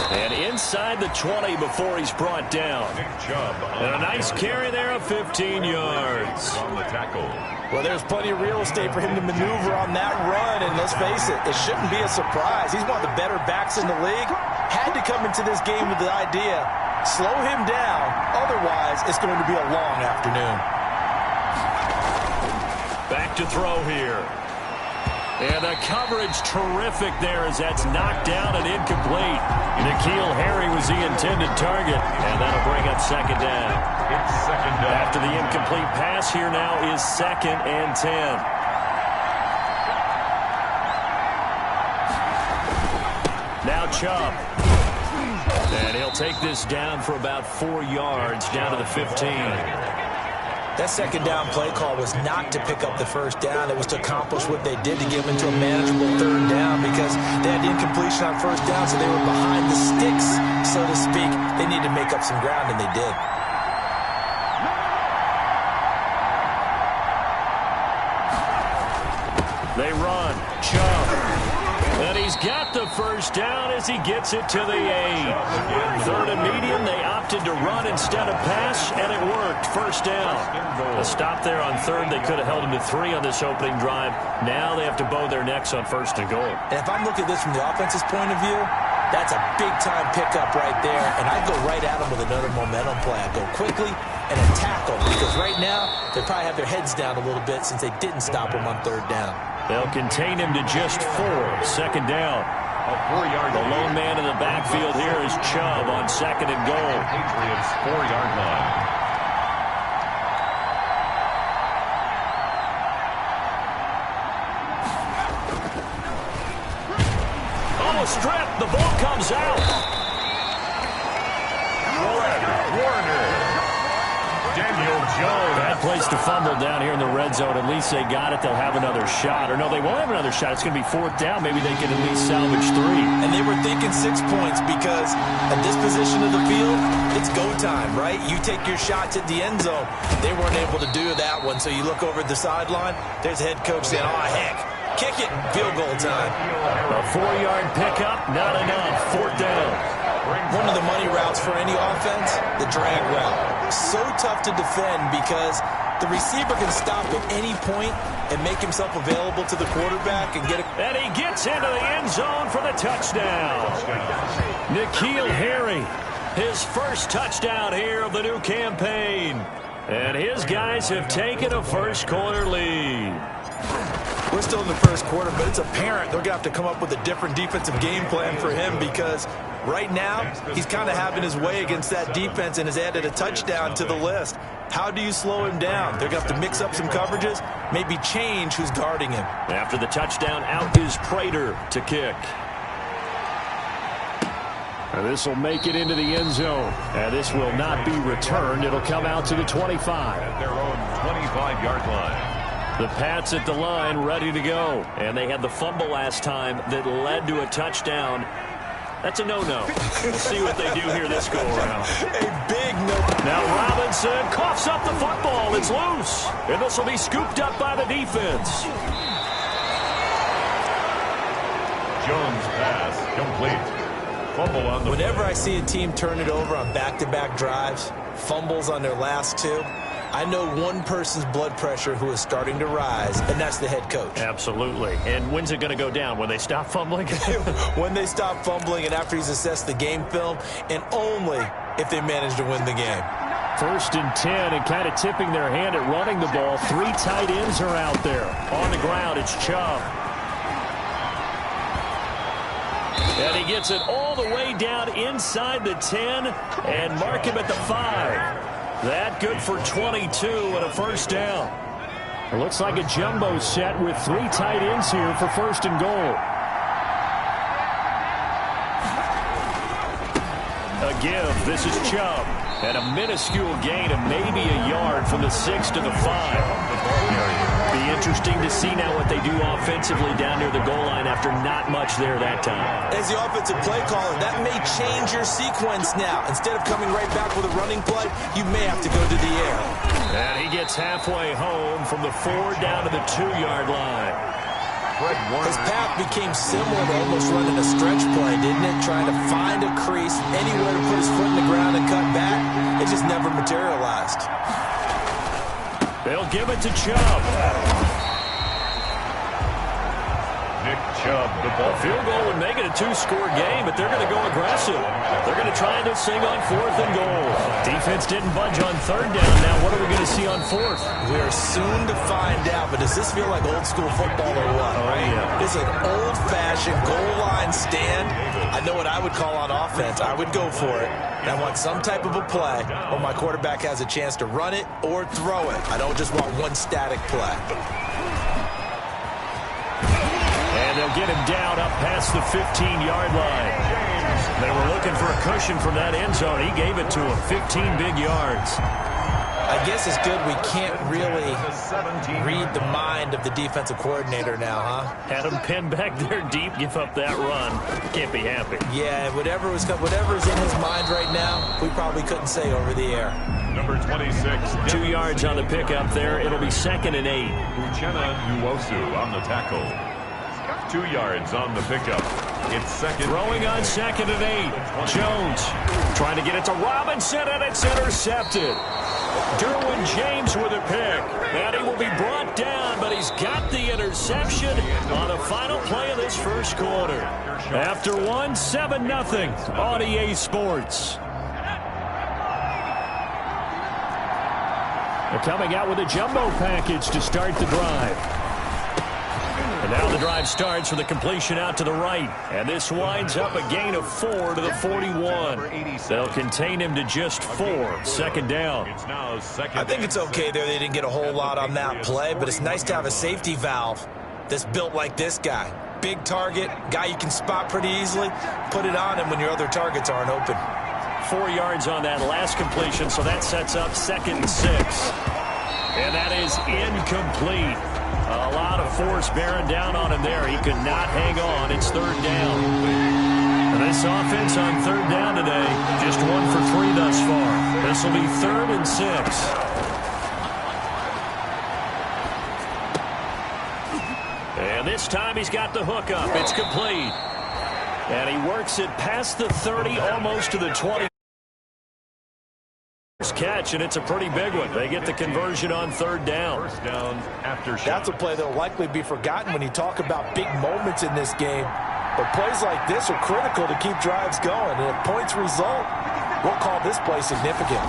And inside the 20 before he's brought down. And a nice carry there of 15 yards. On the tackle. Well, there's plenty of real estate for him to maneuver on that run, and let's face it, it shouldn't be a surprise. He's one of the better backs in the league. Had to come into this game with the idea, slow him down, otherwise it's going to be a long afternoon. Back to throw here. And the coverage terrific there as that's knocked down and incomplete. N'Keal Harry was the intended target, and that'll bring up 2nd down. It's 2nd down. After the incomplete pass, here now is 2nd and 10. Now Chubb. And he'll take this down for about 4 yards, down to the 15. That 2nd down play call was not to pick up the 1st down. It was to accomplish what they did to get them into a manageable 3rd down because they had the incompletion on 1st down, so they were behind the sticks, so to speak. They needed to make up some ground, and they did. They run. Chubb. And he's got the 1st down as he gets it to the 8. 3rd and medium, they opted to run instead of pass, and it worked. 1st down. A stop there on 3rd. They could have held him to 3 on this opening drive. Now they have to bow their necks on 1st and goal. And if I'm looking at this from the offense's point of view, that's a big-time pickup right there, and I'd go right at them with another momentum play. I'd go quickly and attack them because right now they probably have their heads down a little bit since they didn't stop him on 3rd down. They'll contain him to just 4. 2nd down. A 4-yard. The lone man in the backfield here is Chubb on 2nd and goal. Patriots 4-yard line. Oh, a strip. The ball comes out. Warner. Daniel Jones. Bad place to fumble down here in the red zone. At least they got it. They'll have another shot. Or no, they won't have another shot. It's going to be 4th down. Maybe they can at least salvage 3. And they were thinking 6 points because at this position of the field, it's go time, right? You take your shots at the end zone. They weren't able to do that one. So you look over at the sideline. There's the head coach saying, oh, heck, kick it, field goal time. A 4-yard pickup, not enough. 4th down. One of the money routes for any offense, the drag route. So tough to defend because the receiver can stop at any point and make himself available to the quarterback and get it. And he gets into the end zone for the touchdown. N'Keal Harry, his first touchdown here of the new campaign. And his guys have taken a first quarter lead. We're still in the first quarter, but it's apparent they're going to have to come up with a different defensive game plan for him because right now he's kind of having his way against that defense and has added a touchdown to the list. How do you slow him down? They're going to have to mix up some coverages, maybe change who's guarding him. After the touchdown, out is Prater to kick. And this will make it into the end zone. And this will not be returned. It'll come out to the 25. At their own 25-yard line. The Pats at the line ready to go. And they had the fumble last time that led to a touchdown. That's a no-no. We'll see what they do here this go-around. A big no. Now Robinson coughs up the football. It's loose. And this will be scooped up by the defense. Jones' pass complete. Fumble on the Whenever play. I see a team turn it over on back-to-back drives, fumbles on their last two, I know one person's blood pressure who is starting to rise, and that's the head coach. Absolutely. And when's it going to go down? When they stop fumbling? When they stop fumbling and after he's assessed the game film, and only if they manage to win the game. 1st and 10, and kind of tipping their hand at running the ball. 3 tight ends are out there. On the ground, it's Chubb. And he gets it all the way down inside the 10 and mark him at the 5. That good for 22 and a first down. It looks like a jumbo set with 3 tight ends here for 1st and goal. A give. This is Chubb. And a minuscule gain of maybe a yard from the 6 to the 5. Be interesting to see now what they do offensively down near the goal line after not much there that time. As the offensive play caller, that may change your sequence now. Instead of coming right back with a running play, you may have to go to the air. And he gets halfway home from the 4 down to the 2-yard line. His path became similar to almost running a stretch play, didn't it? Trying to find a crease, anywhere to put his foot in the ground and cut back. It just never materialized. They'll give it to Chubb. Nick Chubb, the ball. A field goal would make it a 2-score game, but they're going to go aggressive. They're going to try this thing on 4th and goal. Defense didn't budge on 3rd down. Now what are we going to see on 4th? We are soon to find out, but does this feel like old school football or what? Oh, yeah. It's an old-fashioned goal line stand. I know what I would call on offense. I would go for it. And I want some type of a play where my quarterback has a chance to run it or throw it. I don't just want one static play. And they'll get him down up past the 15-yard line. They were looking for a cushion from that end zone. He gave it to him. 15 big yards. I guess it's good we can't really read the mind of the defensive coordinator now, huh? Had him pinned back there deep, give up that run. Can't be happy. Yeah, whatever's in his mind right now, we probably couldn't say over the air. Number 26. 2 yards on the pickup there. It'll be 2nd and 8. Uchenna Nwosu on the tackle. 2 yards on the pickup. It's 2nd. Throwing on 2nd and 8. Jones trying to get it to Robinson, and it's intercepted. Derwin James with a pick. And he will be brought down, but he's got the interception on the final play of this first quarter. After 1, 7-0 on EA Sports. They're coming out with a jumbo package to start the drive. And now the drive starts with a completion out to the right. And this winds up a gain of 4 to the 41. They'll contain him to just 4. 2nd down. I think it's okay there. They didn't get a whole lot on that play, but it's nice to have a safety valve that's built like this guy. Big target, guy you can spot pretty easily. Put it on him when your other targets aren't open. 4 yards on that last completion, so that sets up 2nd and 6. And that is incomplete. A lot of force bearing down on him there. He could not hang on. It's 3rd down. And this offense on 3rd down today, just 1 for 3 thus far. This will be 3rd and 6. And this time he's got the hook up. It's complete. And he works it past the 30, almost to the 20. Catch, and it's a pretty big one. They get the conversion on 3rd down. First down after shot. That's a play that will likely be forgotten when you talk about big moments in this game. But plays like this are critical to keep drives going. And if points result, we'll call this play significant.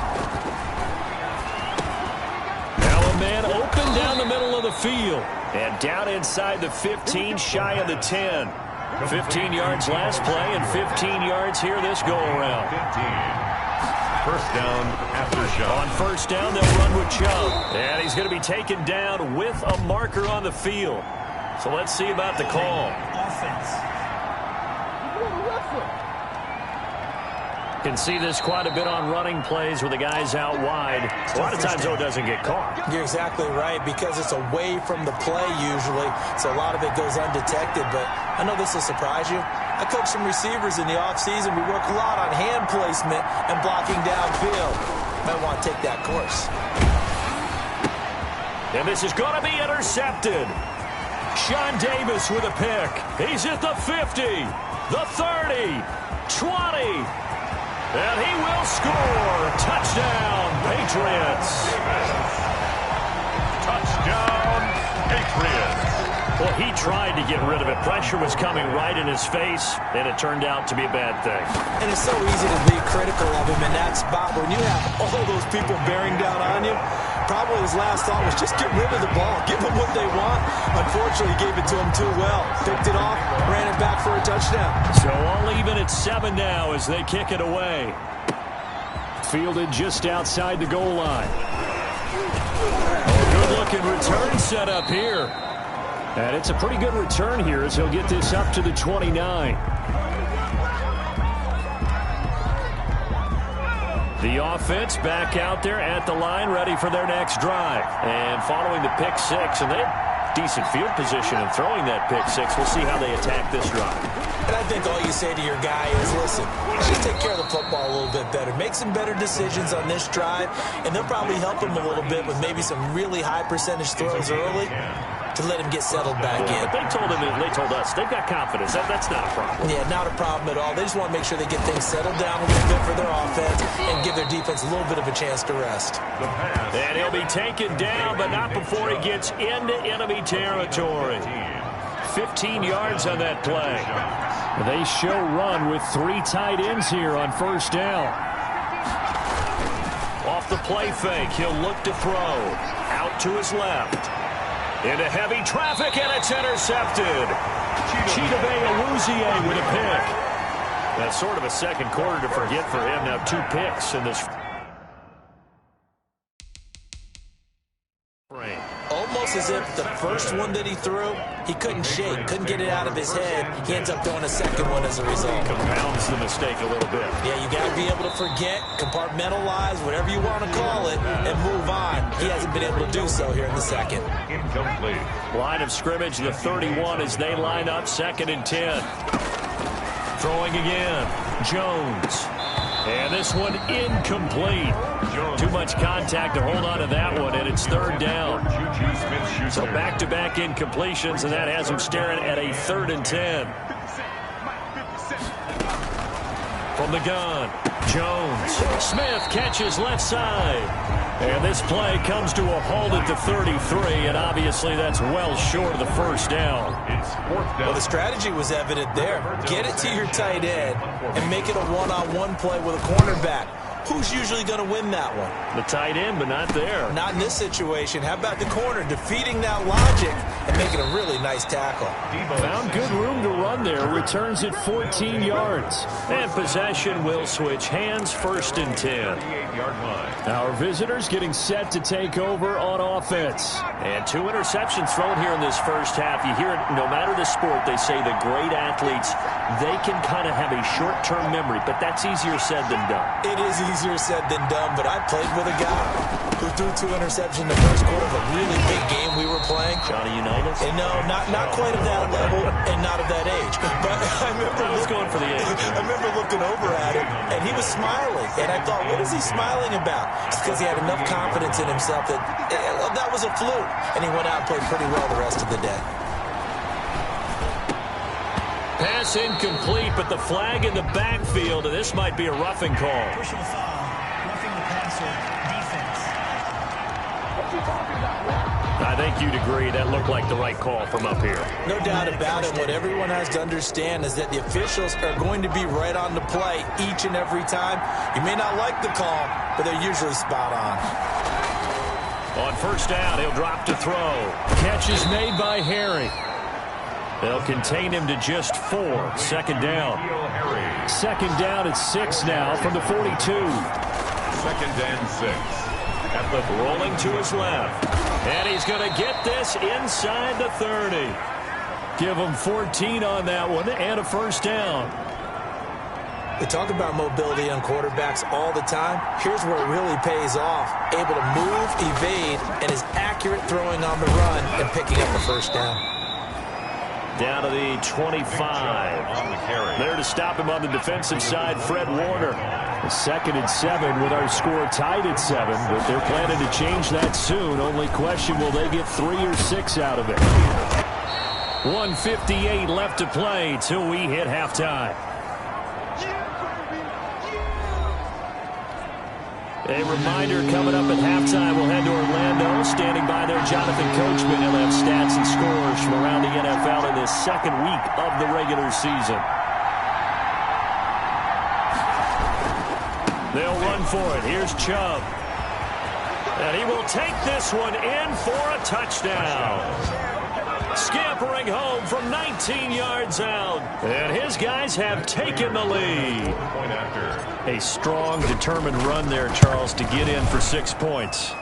Now a man open down the middle of the the field. And down inside the 15, shy of the 10. 15 yards last play and 15 yards here this go-around. 15. First down after shot. On first down, they'll run with Chubb. And he's going to be taken down with a marker on the field. So let's see about the call. Offense. Can see this quite a bit on running plays where the guy's out wide. A lot of times, though, it doesn't get caught. You're exactly right, because it's away from the play usually, so a lot of it goes undetected. But I know this will surprise you. I coach some receivers in the offseason. We work a lot on hand placement and blocking downfield. Might want to take that course. And this is going to be intercepted. Sean Davis with a pick. He's at the 50, the 30, 20. And he will score. Touchdown, Patriots. Touchdown, Patriots. Well, he tried to get rid of it. Pressure was coming right in his face, and it turned out to be a bad thing. And it's so easy to be critical of him in that spot. When you have all those people bearing down on you, probably his last thought was just get rid of the ball. Give them what they want. Unfortunately, he gave it to him too well. Picked it off, ran it back for a touchdown. So all even at 7 now as they kick it away. Fielded just outside the goal line. Good-looking return set up here. And it's a pretty good return here as he'll get this up to the 29. The offense back out there at the line, ready for their next drive. And following the pick six, and they have decent field position in throwing that pick six. We'll see how they attack this drive. And I think all you say to your guy is, listen, just take care of the football a little bit better. Make some better decisions on this drive, and they'll probably help him a little bit with maybe some really high percentage throws early to let him get settled back in. But they told him, and they told us, they've got confidence. That's not a problem. Yeah, not a problem at all. They just want to make sure they get things settled down a little bit for their offense and give their defense a little bit of a chance to rest. And he'll be taken down, but not before he gets into enemy territory. 15 yards on that play. They show run with 3 tight ends here on first down. Off the play fake, he'll look to throw. Out to his left. Into heavy traffic, and it's intercepted. Chidobe Awuzie with a pick. That's sort of a second quarter to forget for him. Now 2 picks in this frame. Almost as if the first one that he threw, he couldn't shake, couldn't get it out of his head. He ends up throwing a second one as a result. Compounds the mistake a little bit. Yeah, you got to be able to forget, compartmentalize, whatever you want to call it, and move on. He hasn't been able to do so here in the second. Incomplete. Line of scrimmage, the 31 as they line up, 2nd and 10. Throwing again, Jones. And this one incomplete. Too much contact to hold on to that one, and it's 3rd down. So back-to-back incompletions, and that has him staring at a 3rd and 10. From the gun, Jones. Smith catches left side. And this play comes to a halt at the 33, and obviously that's well short of the first down. It's 4th down. Well, the strategy was evident there. Get it to your tight end and make it a one-on-one play with a cornerback. Who's usually going to win that one? The tight end, but not there. Not in this situation. How about the corner defeating that logic and making a really nice tackle? Found good room to run there. Returns at 14 yards. And possession will switch hands, 1st and 10. 38-yard line. Our visitors getting set to take over on offense. And 2 interceptions thrown here in this first half. You hear it, no matter the sport, they say the great athletes, they can kind of have a short-term memory, but that's easier said than done. It is easier said than done, but I played with a guy who threw 2 interceptions in the first quarter of a really big game we were playing. Johnny Unitas? And no, not quite of that level and not of that age. But I remember going for the age. I remember looking over at him, and he was smiling. And I thought, what is he smiling about? It's because he had enough confidence in himself that that was a fluke. And he went out and played pretty well the rest of the day. Pass incomplete, but the flag in the backfield, and this might be a roughing call. Personal foul, roughing the passer, defense. I think you'd agree that looked like the right call from up here. No doubt about it. What everyone has to understand is that the officials are going to be right on the play each and every time. You may not like the call, but they're usually spot on. On first down, he'll drop to throw. Catch is made by Harry. They'll contain him to just 4. Second down. Second down at 6 now from the 42. Second and 6. Rolling to his left. And he's going to get this inside the 30. Give him 14 on that one and a first down. We talk about mobility on quarterbacks all the time. Here's where it really pays off. Able to move, evade, and is accurate throwing on the run and picking up a first down. Down to the 25. There to stop him on the defensive side, Fred Warner. Second and 7 with our score tied at 7, but they're planning to change that soon. Only question, will they get 3 or 6 out of it? 1:58 left to play till we hit halftime. A reminder, coming up at halftime, we'll head to Orlando. Standing by there, Jonathan Coachman. He'll have stats and scores from around the NFL in this second week of the regular season. They'll run for it. Here's Chubb. And he will take this one in for a touchdown. Scampering home from 19 yards out. And his guys have taken the lead. A strong, determined run there, Charles, to get in for 6 points.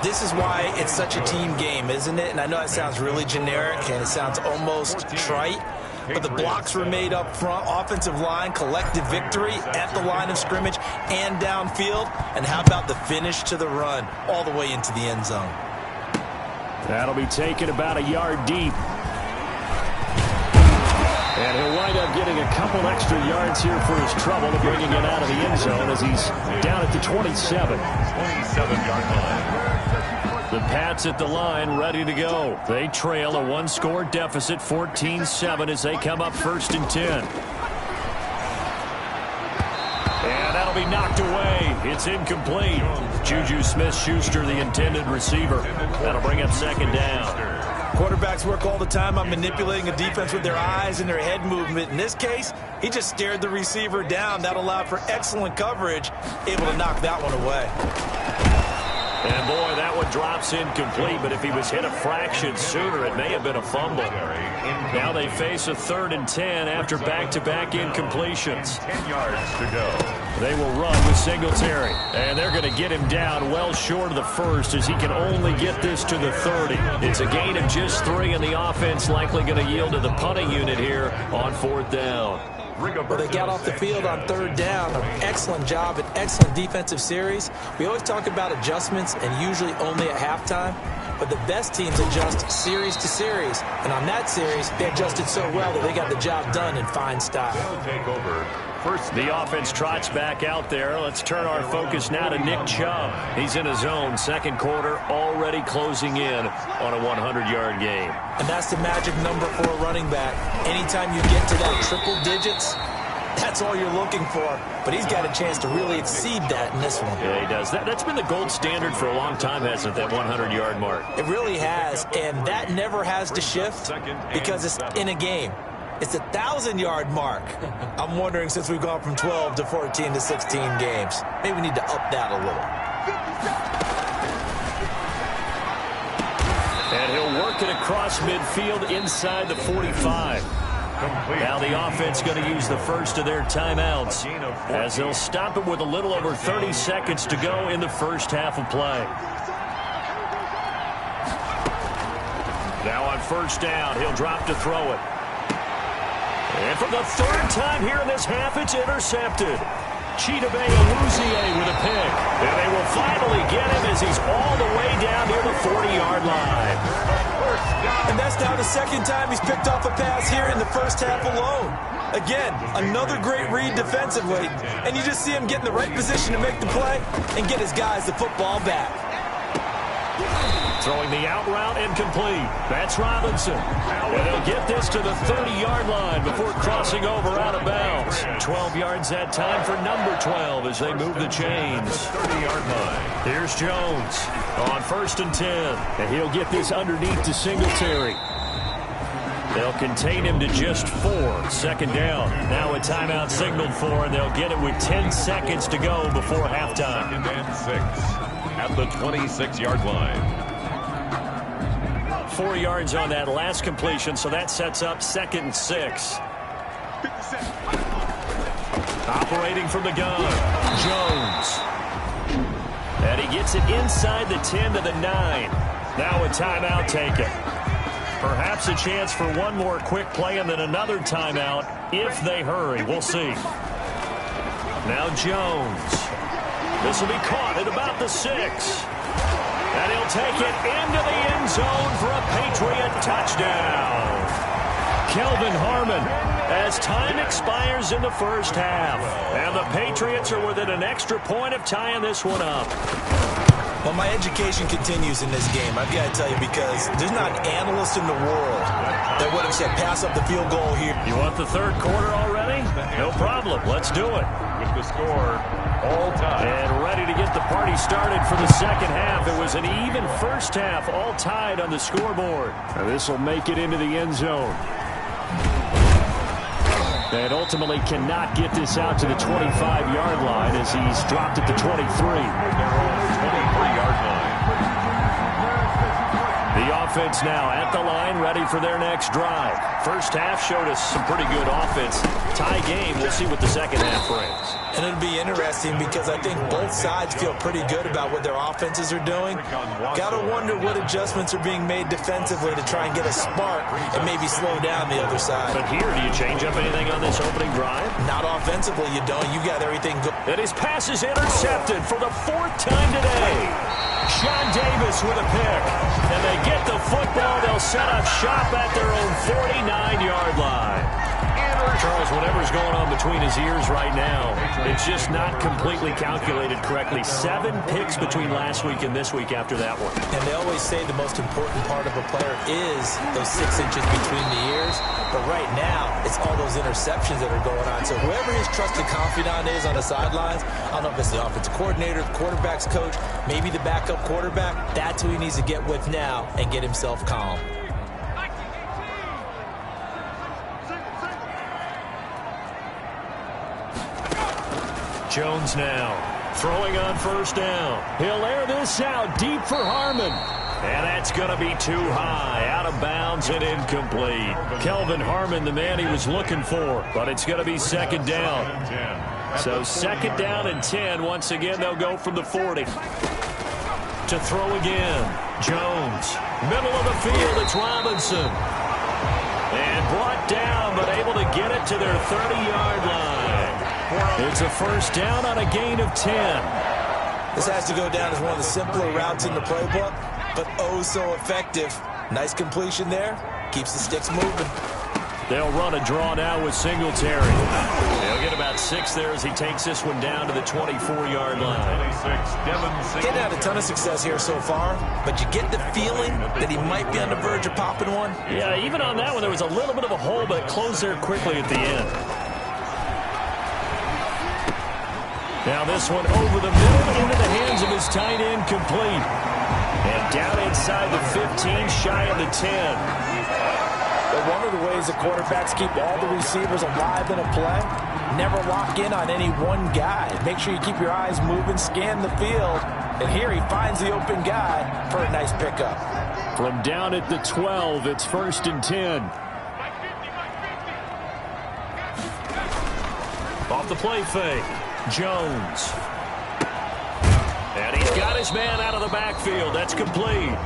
This is why it's such a team game, isn't it? And I know it sounds really generic and it sounds almost trite, but the blocks were made up front, offensive line, collective victory at the line of scrimmage and downfield. And how about the finish to the run all the way into the end zone? That'll be taken about a yard deep. And he'll wind up getting a couple extra yards here for his trouble, bringing it out of the end zone as he's down at the 27. 27-yard line. The Pats at the line, ready to go. They trail a 1-score deficit, 14-7, as they come up first and 10. And that'll be knocked away. It's incomplete. Juju Smith-Schuster, the intended receiver. That'll bring up second down. Quarterbacks work all the time on manipulating a defense with their eyes and their head movement. In this case, he just stared the receiver down. That allowed for excellent coverage, able to knock that one away. And, boy, that one drops incomplete, but if he was hit a fraction sooner, it may have been a fumble. Now they face a 3rd and 10 after back-to-back incompletions. 10 yards to go. They will run with Singletary, and they're going to get him down well short of the first as he can only get this to the 30. It's a gain of just 3, and the offense likely going to yield to the punting unit here on 4th down. Well, they got off the field on 3rd down. An excellent job, an excellent defensive series. We always talk about adjustments and usually only at halftime, but the best teams adjust series to series. And on that series, they adjusted so well that they got the job done in fine style. Take over. The offense trots back out there. Let's turn our focus now to Nick Chubb. He's in his own second quarter, already closing in on a 100-yard game. And that's the magic number for a running back. Anytime you get to that triple digits, that's all you're looking for. But he's got a chance to really exceed that in this one. Yeah, he does. That's been the gold standard for a long time, hasn't it, that 100-yard mark? It really has, and that never has to shift because it's in a game. It's a 1,000-yard mark. I'm wondering, since we've gone from 12 to 14 to 16 games, maybe we need to up that a little. And he'll work it across midfield inside the 45. Now the offense going to use the first of their timeouts as they'll stop it with a little over 30 seconds to go in the first half of play. Now on first down, he'll drop to throw it. And for the 3rd time here in this half, it's intercepted. Chidobe Awuzie with a pick. And they will finally get him as he's all the way down near the 40-yard line. And that's now the 2nd time he's picked off a pass here in the first half alone. Again, another great read defensively. And you just see him get in the right position to make the play and get his guys the football back. Throwing the out route incomplete. That's Robinson. And they'll get this to the 30-yard line before crossing over out of bounds. 12 yards that time for number 12 as they move the chains. 30-yard line. Here's Jones on 1st and 10. And he'll get this underneath to Singletary. They'll contain him to just 4. 2nd down. Now a timeout signaled for, and they'll get it with 10 seconds to go before halftime. 2nd and 6 at the 26-yard line. 4 yards on that last completion, so that sets up 2nd and 6. Operating from the gun, Jones. And he gets it inside the 10 to the 9. Now a timeout taken. Perhaps a chance for one more quick play and then another timeout if they hurry. We'll see. Now Jones. This will be caught at about the 6. And he'll take it into the end zone for a Patriot touchdown. Kelvin Harmon, as time expires in the first half. And the Patriots are within an extra point of tying this one up. Well, my education continues in this game, I've got to tell you, because there's not an analyst in the world that would have said pass up the field goal here. You want the third quarter already? No problem. Let's do it. With the score all tied. And ready to get the party started for the second half. It was an even first half, all tied on the scoreboard. And this will make it into the end zone. And ultimately cannot get this out to the 25-yard line as he's dropped at the 23. They're on the 23-yard line. The offense now at the line, ready for their next drive. First half showed us some pretty good offense. Tie game, we'll see what the second half brings. And it'll be interesting because I think both sides feel pretty good about what their offenses are doing. Got to wonder what adjustments are being made defensively to try and get a spark and maybe slow down the other side. But here, do you change up anything on this opening drive? Not offensively, you don't. You got everything good. And his pass is intercepted for the 4th time today. Sean Davis with a pick. And they get the football. They'll set up shop at their own 49-yard line. Charles, whatever's going on between his ears right now, it's just not completely calculated correctly. 7 picks between last week and this week after that one. And they always say the most important part of a player is those 6 inches between the ears. But right now, it's all those interceptions that are going on. So whoever his trusted confidant is on the sidelines, I don't know if it's the offensive coordinator, the quarterback's coach, maybe the backup quarterback, that's who he needs to get with now and get himself calm. Jones now throwing on first down. He'll air this out deep for Harmon. And that's going to be too high, out of bounds and incomplete. Kelvin Harmon, the man he was looking for, but it's going to be second down. So second down and 10. Once again, they'll go from the 40. To throw again, Jones. Middle of the field, it's Robinson. And brought down, but able to get it to their 30-yard line. It's a first down on a gain of 10. This has to go down as one of the simpler routes in the playbook, but oh so effective. Nice completion there. Keeps the sticks moving. They'll run a draw now with Singletary. They'll get about 6 there as he takes this one down to the 24-yard line. He's had a ton of success here so far, but you get the feeling that he might be on the verge of popping one. Yeah, even on that one, there was a little bit of a hole, but it closed there quickly at the end. Now this one over the middle into the hands of his tight end, complete. And down inside the 15, shy of the 10. But one of the ways the quarterbacks keep all the receivers alive in a play, never lock in on any one guy. Make sure you keep your eyes moving, scan the field. And here he finds the open guy for a nice pickup. From down at the 12, it's 1st and 10. Off the play fake. Jones. And he's got his man out of the backfield. That's complete.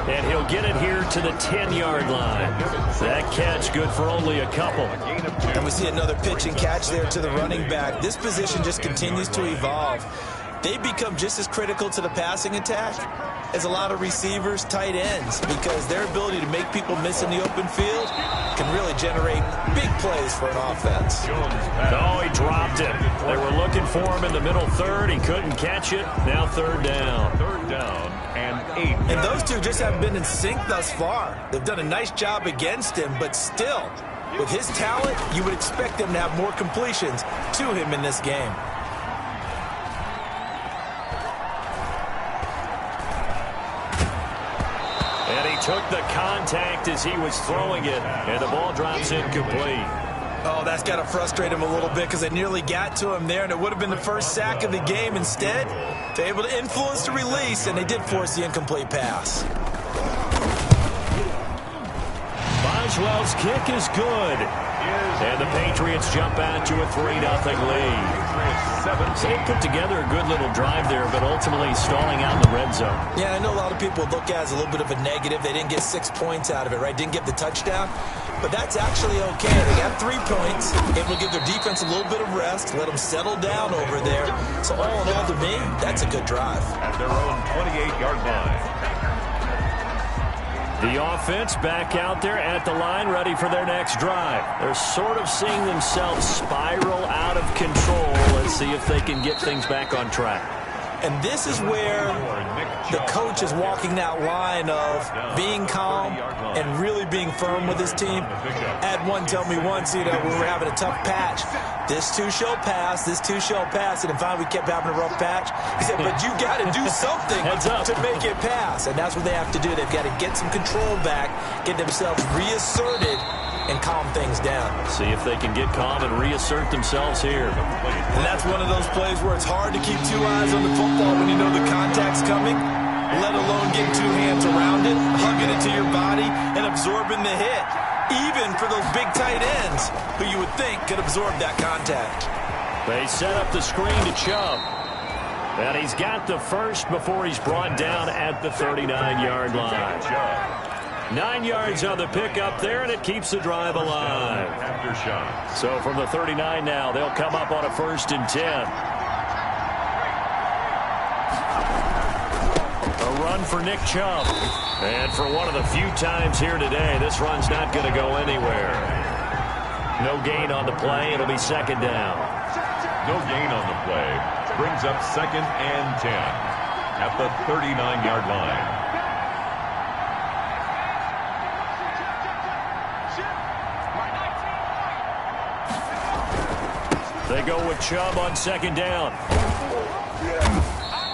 And he'll get it here to the 10-yard line. That catch good for only a couple. And we see another pitch and catch there to the running back. This position just continues to evolve. They become just as critical to the passing attack as a lot of receivers, tight ends, because their ability to make people miss in the open field can really generate big plays for an offense. Oh, he dropped it. They were looking for him in the middle third. He couldn't catch it. Now 3rd down. 3rd down and 8. And those two just haven't been in sync thus far. They've done a nice job against him, but still, with his talent, you would expect them to have more completions to him in this game. Took the contact as he was throwing it, and the ball drops incomplete. Oh, that's got to frustrate him a little bit because they nearly got to him there, and it would have been the first sack of the game. Instead, they're able to influence the release, and they did force the incomplete pass. Maxwell's kick is good. And the Patriots jump out to a 3-0 lead. So they put together a good little drive there, but ultimately stalling out in the red zone. Yeah, I know a lot of people look at it as a little bit of a negative. They didn't get 6 points out of it, right? Didn't get the touchdown. But that's actually okay. They got 3 points, able to give their defense a little bit of rest, let them settle down over there. So all in all, to me, that's a good drive. At their own 28-yard line. The offense back out there at the line, ready for their next drive. They're sort of seeing themselves spiral out of control. Let's see if they can get things back on track. And this is where the coach is walking that line of being calm and really being firm with his team. I had one tell me once, we were having a tough patch. This too shall pass, this too shall pass. And finally we kept having a rough patch. He said, but you got to do something to make it pass. And that's what they have to do. They've got to get some control back, get themselves reasserted, and calm things down. See if they can get calm and reassert themselves here. And that's one of those plays where it's hard to keep 2 eyes on the football when you know the contact's coming, let alone getting 2 hands around it, hugging it to your body, and absorbing the hit. Even for those big tight ends who you would think could absorb that contact. They set up the screen to Chubb. And he's got the first before he's brought down at the 39-yard line. 9 yards on the pickup there, and it keeps the drive alive. So from the 39 now, they'll come up on a 1st and 10. A run for Nick Chubb. And for one of the few times here today, this run's not going to go anywhere. No gain on the play. It'll be 2nd down. No gain on the play. Brings up 2nd and 10 at the 39-yard line. They go with Chubb on 2nd down.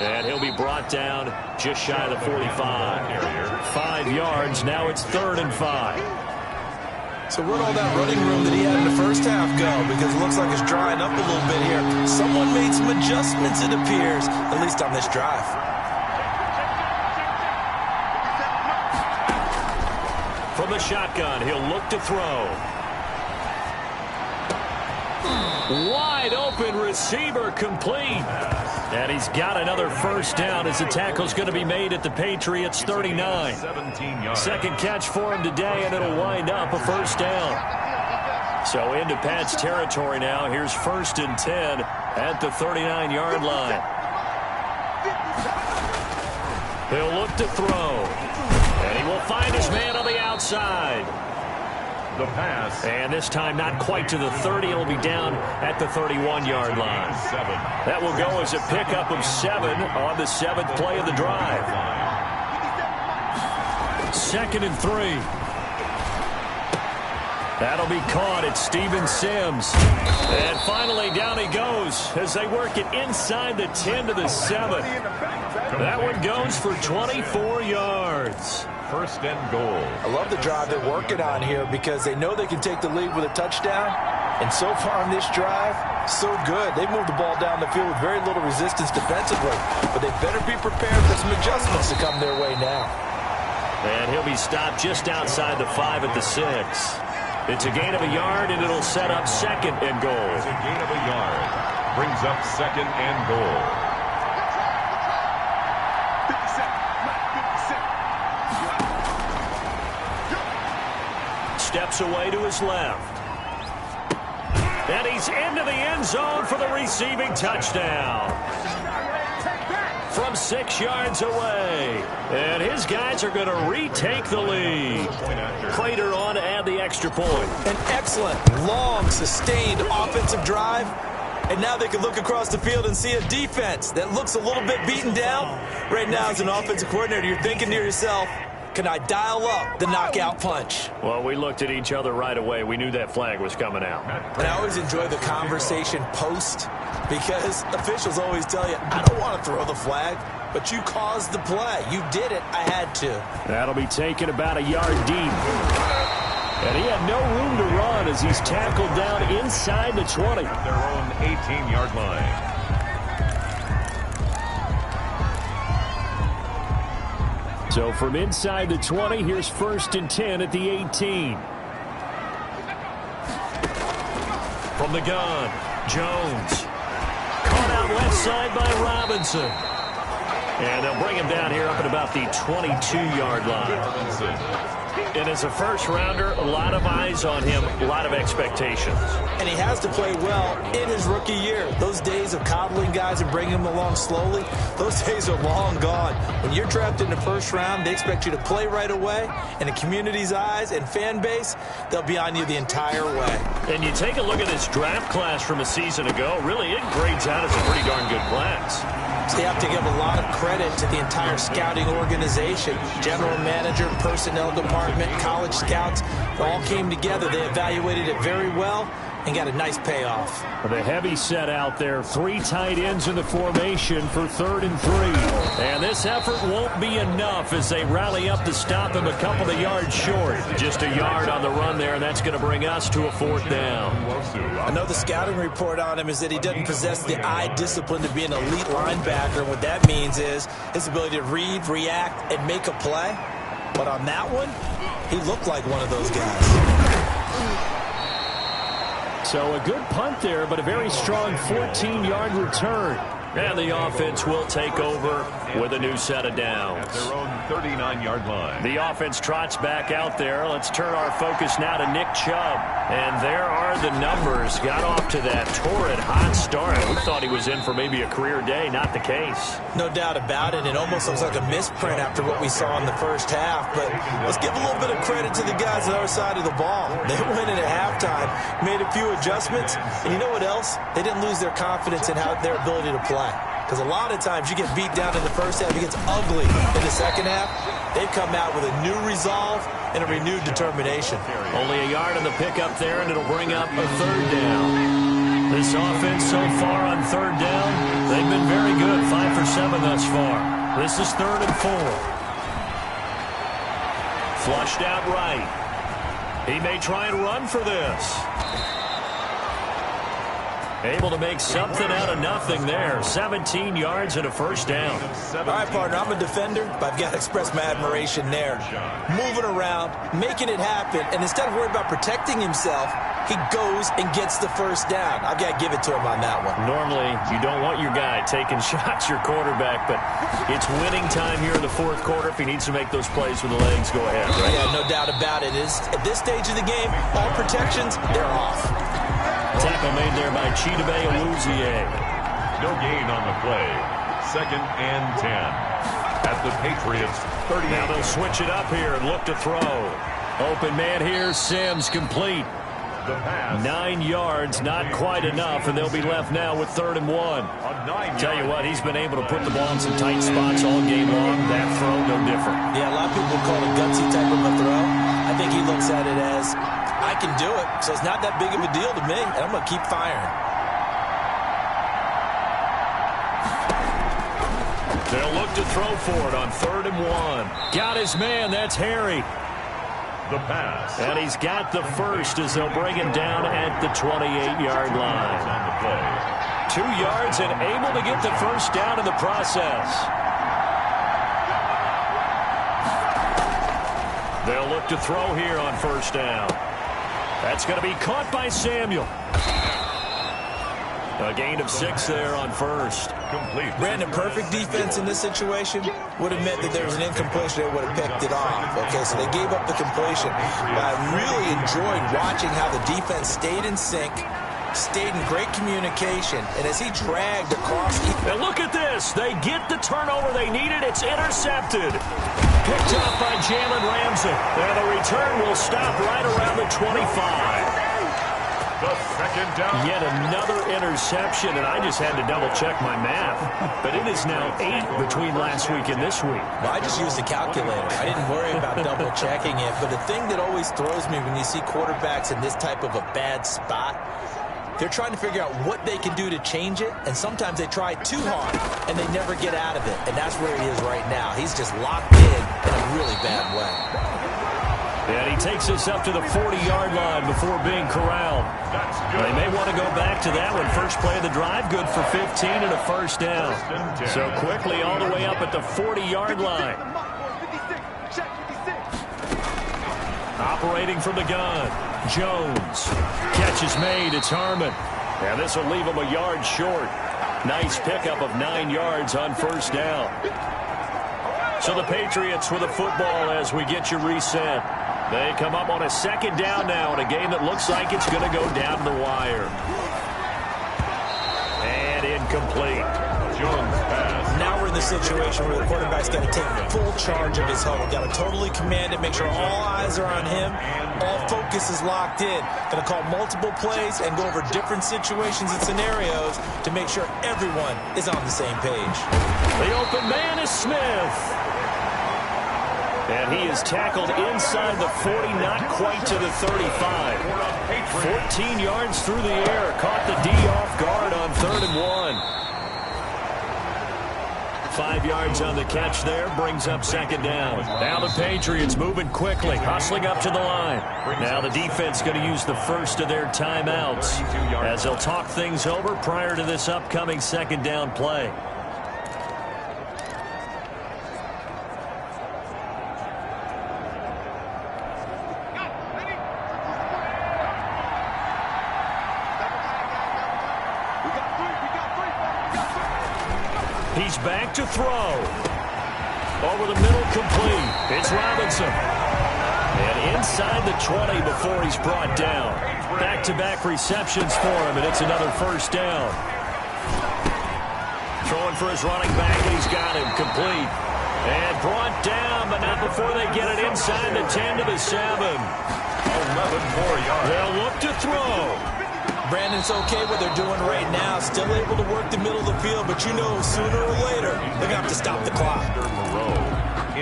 And he'll be brought down just shy of the 45. 5 yards. Now it's 3rd and 5. So where'd all that running room that he had in the first half go? Because it looks like it's drying up a little bit here. Someone made some adjustments, it appears, at least on this drive. From the shotgun, he'll look to throw. Wide open receiver complete. And he's got another 1st down as the tackle's going to be made at the Patriots 39. 2nd catch for him today, and it'll wind up a 1st down. So into Pat's territory now. Here's 1st and 10 at the 39-yard line. He'll look to throw. And he will find his man on the outside. The pass. And this time not quite to the 30. It'll be down at the 31-yard line. That will go as a pickup of 7 on the 7th play of the drive. 2nd and 3. That'll be caught at Steven Sims. And finally down he goes as they work it inside the 10 to the 7. That one goes for 24 yards. 1st and goal. I love the drive they're working on here because they know they can take the lead with a touchdown. And so far on this drive, so good. They moved the ball down the field with very little resistance defensively. But they better be prepared for some adjustments to come their way now. And he'll be stopped just outside the 5 at the 6. It's a gain of a yard, and it'll set up 2nd and goal. It's a gain of a yard. Brings up 2nd and goal. Steps away to his left. And he's into the end zone for the receiving touchdown. From 6 yards away. And his guys are going to retake the lead. Crater on to add the extra point. An excellent, long, sustained offensive drive. And now they can look across the field and see a defense that looks a little bit beaten down. Right now, as an offensive coordinator, you're thinking to yourself, can I dial up the knockout punch? Well, we looked at each other right away. We knew that flag was coming out. And I always enjoy the conversation post because officials always tell you, I don't want to throw the flag, but you caused the play. You did it. I had to. That'll be taken about a yard deep. And he had no room to run as he's tackled down inside the 20. Their own 18-yard line. So from inside the 20, here's 1st and 10 at the 18. From the gun, Jones. Caught out left side by Robinson. And they'll bring him down here up at about the 22-yard line. And as a first-rounder, a lot of eyes on him, a lot of expectations. And he has to play well in his rookie year. Those days of coddling guys and bringing them along slowly, those days are long gone. When you're drafted in the first round, they expect you to play right away. And the community's eyes and fan base, they'll be on you the entire way. And you take a look at this draft class from a season ago, really it grades out as a pretty darn good class. So you have to give a lot of credit to the entire scouting organization. General manager, personnel department, college scouts, it all came together. They evaluated it very well and got a nice payoff. The heavy set out there, 3 tight ends in the formation for 3rd and 3. And this effort won't be enough as they rally up to stop him a couple of yards short. Just a yard on the run there, and that's going to bring us to a 4th down. I know the scouting report on him is that he doesn't possess the eye discipline to be an elite linebacker. And what that means is his ability to read, react, and make a play. But on that one, he looked like one of those guys. So a good punt there, but a very strong 14-yard return. And the offense will take over with a new set of downs. At their own 39-yard line. The offense trots back out there. Let's turn our focus now to Nick Chubb. And there are the numbers. Got off to that torrid hot start. We thought he was in for maybe a career day. Not the case. No doubt about it. It almost looks like a misprint after what we saw in the first half. But let's give a little bit of credit to the guys on the other side of the ball. They went in at halftime, made a few adjustments. And you know what else? They didn't lose their confidence in their ability to play. Because a lot of times you get beat down in the first half, it gets ugly in the second half. They've come out with a new resolve and a renewed determination. Only a yard on the pickup there, and it'll bring up a 3rd down. This offense so far on 3rd down, they've been very good, 5 for 7 thus far. This is 3rd and 4. Flushed out right. He may try and run for this. Able to make something out of nothing there. 17 yards and a 1st down. All right, partner, I'm a defender, but I've got to express my admiration there. Moving around, making it happen, and instead of worrying about protecting himself, he goes and gets the 1st down. I've got to give it to him on that one. Normally, you don't want your guy taking shots, your quarterback, but it's winning time here in the 4th quarter. If he needs to make those plays with the legs, go ahead, right? Yeah, no doubt about it. At this stage of the game, all protections, they're off. Tackle made there by Chidobe Awuzie. No gain on the play. 2nd and 10. At the Patriots' 30. Now they'll switch it up here and look to throw. Open man here, Sims complete. The pass. 9 yards, not quite enough, and they'll be left now with 3rd and 1. Tell you what, he's been able to put the ball in some tight spots all game long. That throw, no different. Yeah, a lot of people call it a gutsy type of a throw. I think he looks at it as, I can do it, so it's not that big of a deal to me, and I'm going to keep firing. They'll look to throw for it on 3rd and 1. Got his man, that's Harry. The pass. And he's got the 1st as they'll bring him down at the 28-yard line. On the play. 2 yards and able to get the 1st down in the process. They'll look to throw here on 1st down. That's going to be caught by Samuel. A gain of 6 there on 1st. Complete. Brandon, perfect defense in this situation would have meant that there was an incompletion. They would have picked it off. Okay, so they gave up the completion. But I really enjoyed watching how the defense stayed in sync, stayed in great communication, and as he dragged across. And look at this. They get the turnover they needed. It's intercepted. Picked up by Jalen Ramsey. And the return will stop right around the 25. The 2nd down. Yet another interception, and I just had to double-check my math. But it is now 8 between last week and this week. Well, I just used a calculator. I didn't worry about double-checking it. But the thing that always throws me when you see quarterbacks in this type of a bad spot, they're trying to figure out what they can do to change it, and sometimes they try too hard, and they never get out of it. And that's where he is right now. He's just locked in a really bad way. And he takes us up to the 40-yard line before being corralled. They may want to go back to that one. First play of the drive, good for 15 and a 1st down. So quickly all the way up at the 40-yard line. Separating from the gun. Jones. Catch is made. It's Harmon. And this will leave him a yard short. Nice pickup of 9 yards on first down. So the Patriots with the football as we get you reset. They come up on a second down now in a game that looks like it's going to go down the wire. And incomplete. Jones pass. Now we're in the situation where the quarterback's got to take full charge of his huddle. Got to totally command it, make sure all eyes are on him. All focus is locked in. Going to call multiple plays and go over different situations and scenarios to make sure everyone is on the same page. The open man is Smith. And he is tackled inside the 40, not quite to the 35. 14 yards through the air. Caught the D off guard on 3rd and 1. 5 yards on the catch there, brings up second down. Now the Patriots moving quickly, hustling up to the line. Now the defense going to use the first of their timeouts as they'll talk things over prior to this upcoming second down play. He's back to throw. Over the middle, complete. It's Robinson. And inside the 20 before he's brought down. Back-to-back receptions for him, and it's another first down. Throwing for his running back, and he's got him complete. And brought down, but not before they get it inside the 10 to the 7. 11 more yards. They'll look to throw. Brandon's okay what they're doing right now. Still able to work the middle of the field, but you know sooner or later they're going to have to stop the clock.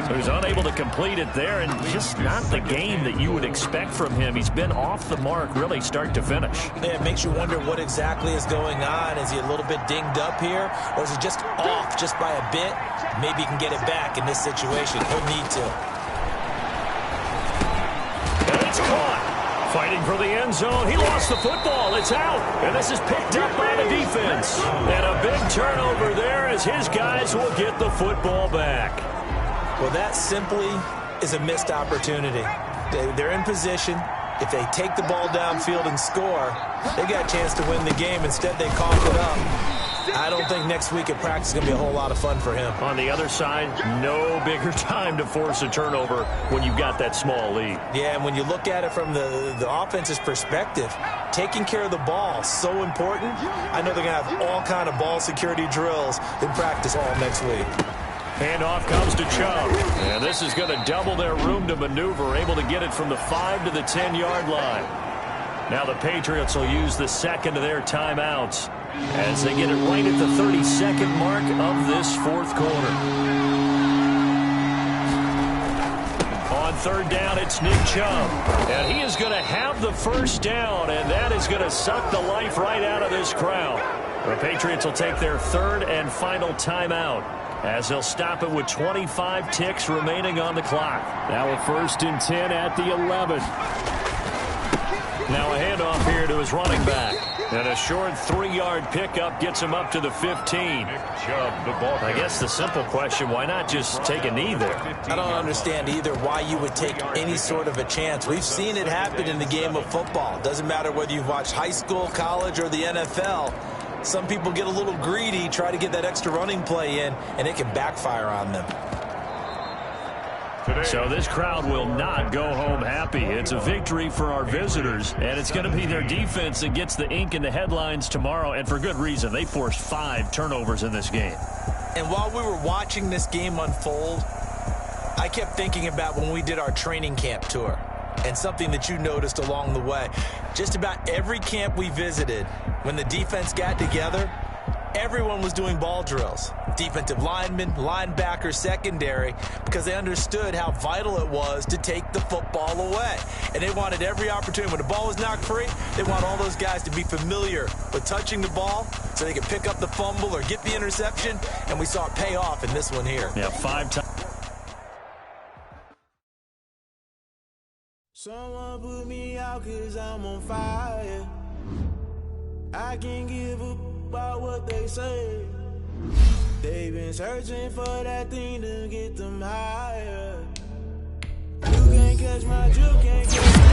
So he's unable to complete it there, and just not the game that you would expect from him. He's been off the mark really start to finish. Yeah, it makes you wonder what exactly is going on. Is he a little bit dinged up here, or is he just off just by a bit? Maybe he can get it back in this situation. He'll need to. And it's caught. Fighting for the end zone. He lost the football. It's out. And this is picked up by the defense. And a big turnover there as his guys will get the football back. Well, that simply is a missed opportunity. They're in position. If they take the ball downfield and score, they got a chance to win the game. Instead, they coughed it up. I don't think next week at practice is going to be a whole lot of fun for him. On the other side, no bigger time to force a turnover when you've got that small lead. Yeah, and when you look at it from the offense's perspective, taking care of the ball is so important. I know they're going to have all kind of ball security drills in practice all next week. Handoff comes to Chubb. And this is going to double their room to maneuver, able to get it from the 5 to the 10-yard line. Now the Patriots will use the second of their timeouts as they get it right at the 32nd mark of this fourth quarter. On third down, it's Nick Chubb. And he is going to have the first down, and that is going to suck the life right out of this crowd. The Patriots will take their third and final timeout as they'll stop it with 25 ticks remaining on the clock. Now a 1st and 10 at the 11. Now a handoff here to his running back. And a short 3-yard pickup gets him up to the 15. I guess the simple question, why not just take a knee there? I don't understand either why you would take any sort of a chance. We've seen it happen in the game of football. Doesn't matter whether you've watched high school, college, or the NFL. Some people get a little greedy, try to get that extra running play in, and it can backfire on them. So this crowd will not go home happy. It's a victory for our visitors, and it's going to be their defense that gets the ink in the headlines tomorrow, and for good reason. They forced 5 turnovers in this game. And while we were watching this game unfold, I kept thinking about when we did our training camp tour, and something that you noticed along the way. Just about every camp we visited, when the defense got together, everyone was doing ball drills. Defensive linemen, linebackers, secondary, because they understood how vital it was to take the football away. And they wanted every opportunity. When the ball was knocked free, they want all those guys to be familiar with touching the ball so they could pick up the fumble or get the interception. And we saw it pay off in this one here. Yeah, 5 times. Someone put me out 'cause I'm on fire. I can't give up about what they say. They've been searching for that thing to get them higher. You can't catch my drift, can't catch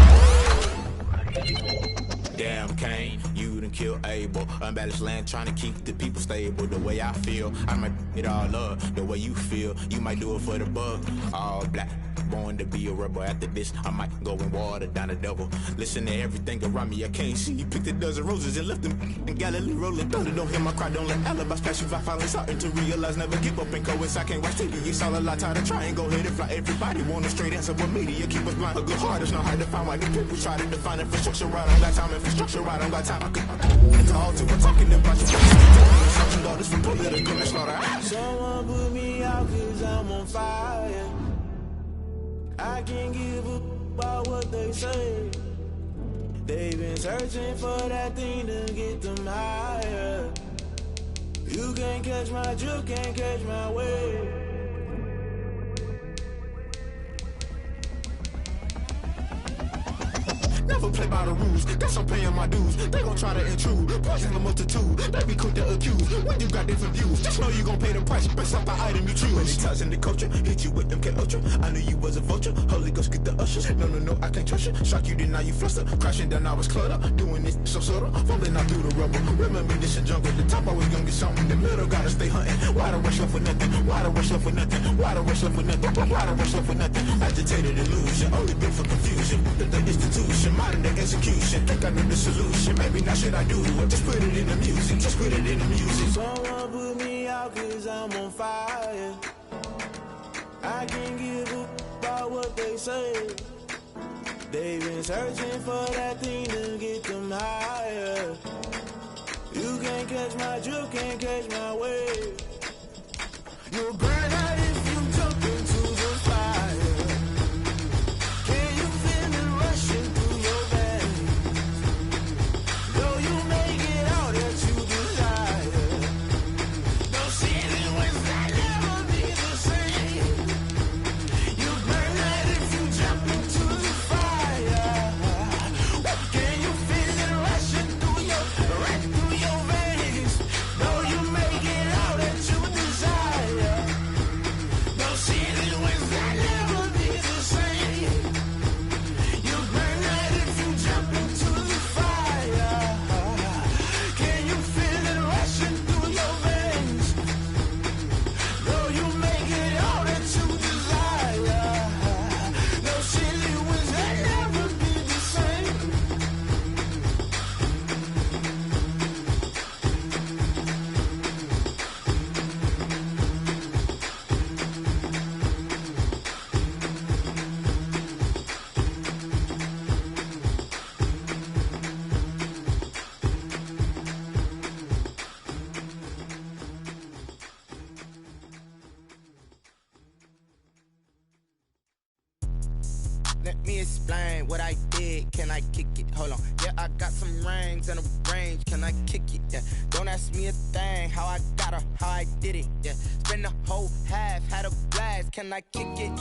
Damn, Kane, you done killed Abel. Unbalanced land, trying to keep the people stable. The way I feel, I might it all up. The way you feel, you might do it for the buck. All black, born to be a rebel. After this, I might go and water down the devil. Listen to everything around me, I can't see. Picked a dozen roses and left them in Galilee rolling thunder. Don't hear my cry, don't let alibis pass you by. Finally starting to realize, never give up and coincide. Can't watch TV, it's all a lot. Tired of trying, go ahead and fly. Everybody want a straight answer, but media keep us blind. A good heart is not hard to find. Why the people try to define infrastructure right? I got time, infrastructure right, I don't got time. I could call to, we're talking about you. Something all this for political and slaughter. Someone put me out cause I'm on fire. I can't give a about what they say. They've been searching for that thing to get them higher. You can't catch my drift, can't catch my wave. Never play by the rules, guess I'm paying my dues. They gon' try to intrude, poison the multitude. They be quick to accuse, when you got different views. Just know you gon' pay the price, based off the item you choose. Many times in the culture, hit you with them K-Ultra. I knew you was a vulture, Holy Ghost get the ushers. No, I can't trust you. Shock you, then now you fluster. Crashing down, I was cluttered. Doing this so subtle, falling out through the rubble. Remember this in jungle, the top I was young, get something. The middle gotta stay hunting. Why the rush left for nothing? Why the rush left for nothing? Why the rush left for nothing? Why the rush left for nothing? Agitated illusion, only built for confusion. The institution, modern day execution. Think I know the solution. Maybe now should I do it? Just put it in the music. Just put it in the music. Someone put me out cause I'm on fire. I can't give a about what they say. They've been searching for that thing to get them higher. You can't catch my drift, can't catch my wave. You'll burn out if you jump into the fire. Can you feel it rushing through your veins? Though you may get all that you desire. No ceiling was that never be the same. You burn out if you jump into the fire. Can you feel it rushing through your veins? Though you may get all that you desire. No ceiling was that never be the same. You burn out if you jump into the fire. Can you feel it rushing through your veins? Though you may get all that you desire. No ceiling was that never be the same. Let me explain what I did. Can I kick it? Hold on. Yeah, I got some rings and a range. Can I kick it? Yeah. Don't ask me a thing. How I got her, how I did it. Yeah. Spend the whole half, had a blast. Can I kick it?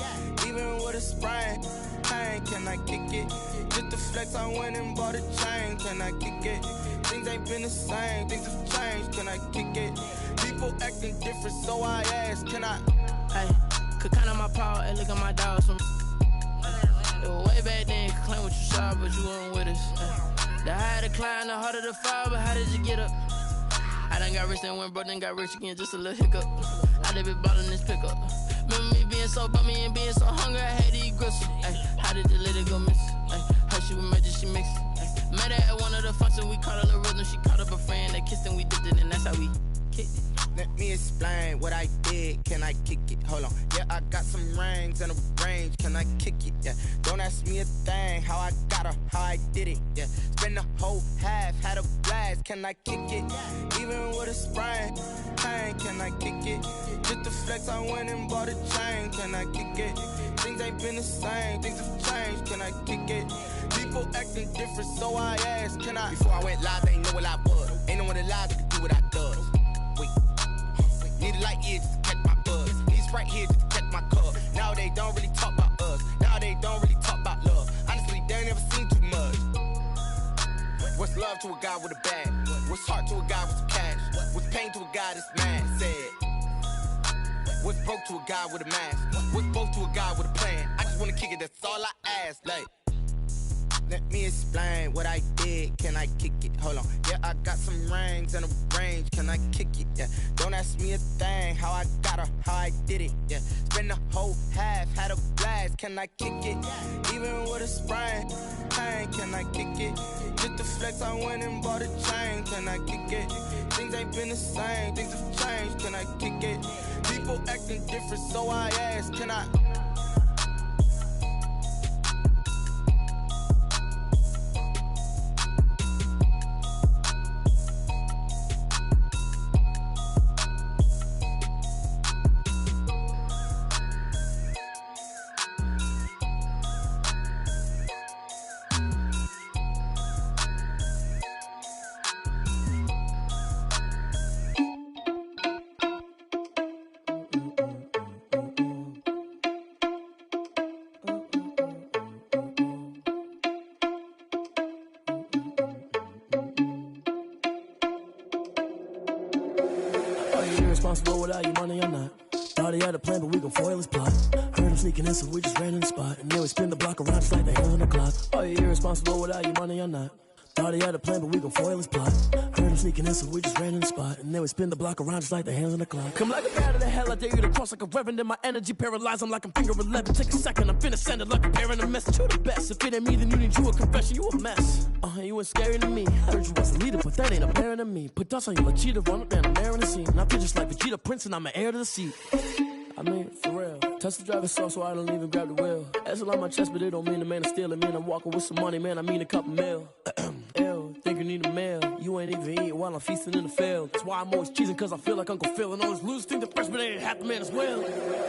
Even with a sprain. Pain, can I kick it? Just to flex, I went and bought a chain. Can I kick it? Things ain't been the same. Things have changed. Can I kick it? People acting different, so I ask. Can I? Hey, could count on my power and look at my dogs from. It was way back then, could claim what you saw, but you weren't with us. The higher the climb, the harder the fall, but how did you get up? I done got rich, then went broke, then got rich again, just a little hiccup. I done been ballin' this pickup. Remember me being so bummy and being so hungry, I had to eat gristle. Ay, how did the lady go miss? Her she was magic, she mixed. Met her at one of the functions, we caught a little rhythm, she caught up a friend, they kissed and we dipped it, and that's how we kicked it. Let me explain what I did. Can I kick it? Hold on. Yeah, I got some rings and a range. Can I kick it? Yeah. Don't ask me a thing. How I got her, how I did it. Yeah. Spend the whole half, had a blast. Can I kick it? Even with a sprain. Pain, can I kick it? Just to flex, I went and bought a chain. Can I kick it? Things ain't been the same. Things have changed. Can I kick it? People acting different, so I asked. Can I? Before I went live, they ain't know what I was. Ain't no one alive that could do what I does. Need a light here just to catch my buzz. Need Sprite here just to catch my cup. Now they don't really talk about us. Now they don't really talk about love. Honestly, they ain't never seen too much. What's love to a guy with a bag? What's heart to a guy with some cash? What's pain to a guy that's mad? Said. What's broke to a guy with a mask? What's both to a guy with a plan? I just wanna kick it, that's all I ask. Like, Let me explain what I did. Can I kick it? Hold on. Yeah, I got some rings and a range. Can I kick it? Yeah. Don't ask me a thing. How I got her, how I did it. Yeah. Spend the whole half, had a blast. Can I kick it? Even with a sprain. Pain, can I kick it? Just the flex, I went and bought a chain. Can I kick it? Things ain't been the same. Things have changed. Can I kick it? People acting different, so I ask. Can I? Irresponsible without your money or not. Thought he had a plan, but we gon' foil his plot. Heard him sneaking in, so we just ran in the spot. And then we spin the block around just like the hands on the clock. Are you irresponsible without your money or not? Thought he had a plan, but we gon' foil his plot. Heard him sneaking in, so we just ran in the spot. And then we spin the block around just like the hands on the clock. Come like a bat of the hell, I dare you to cross like a reverend. In my energy paralyzed, I'm like I'm finger 11. Take a second, I'm finna send it like a parent a message. You the best, if it ain't me, then you need you a confession. You a mess, you ain't scary to me. Heard you was a leader, but that ain't apparent to me. Put dust on you like cheetah, run up and I'm there in the scene. And I feel just like Vegeta Prince and I'm an heir to the seat. I mean, for real. Touch the driver's sauce so I don't even grab the wheel. That's on my chest, but it don't mean the man is stealing. Man, I'm walking with some money, man, I mean a couple mil. Ew, think you need a meal. You ain't even eating while I'm feasting in the field. That's why I'm always cheesing, cause I feel like Uncle Phil. And all those losers think the freshman ain't half the man as well.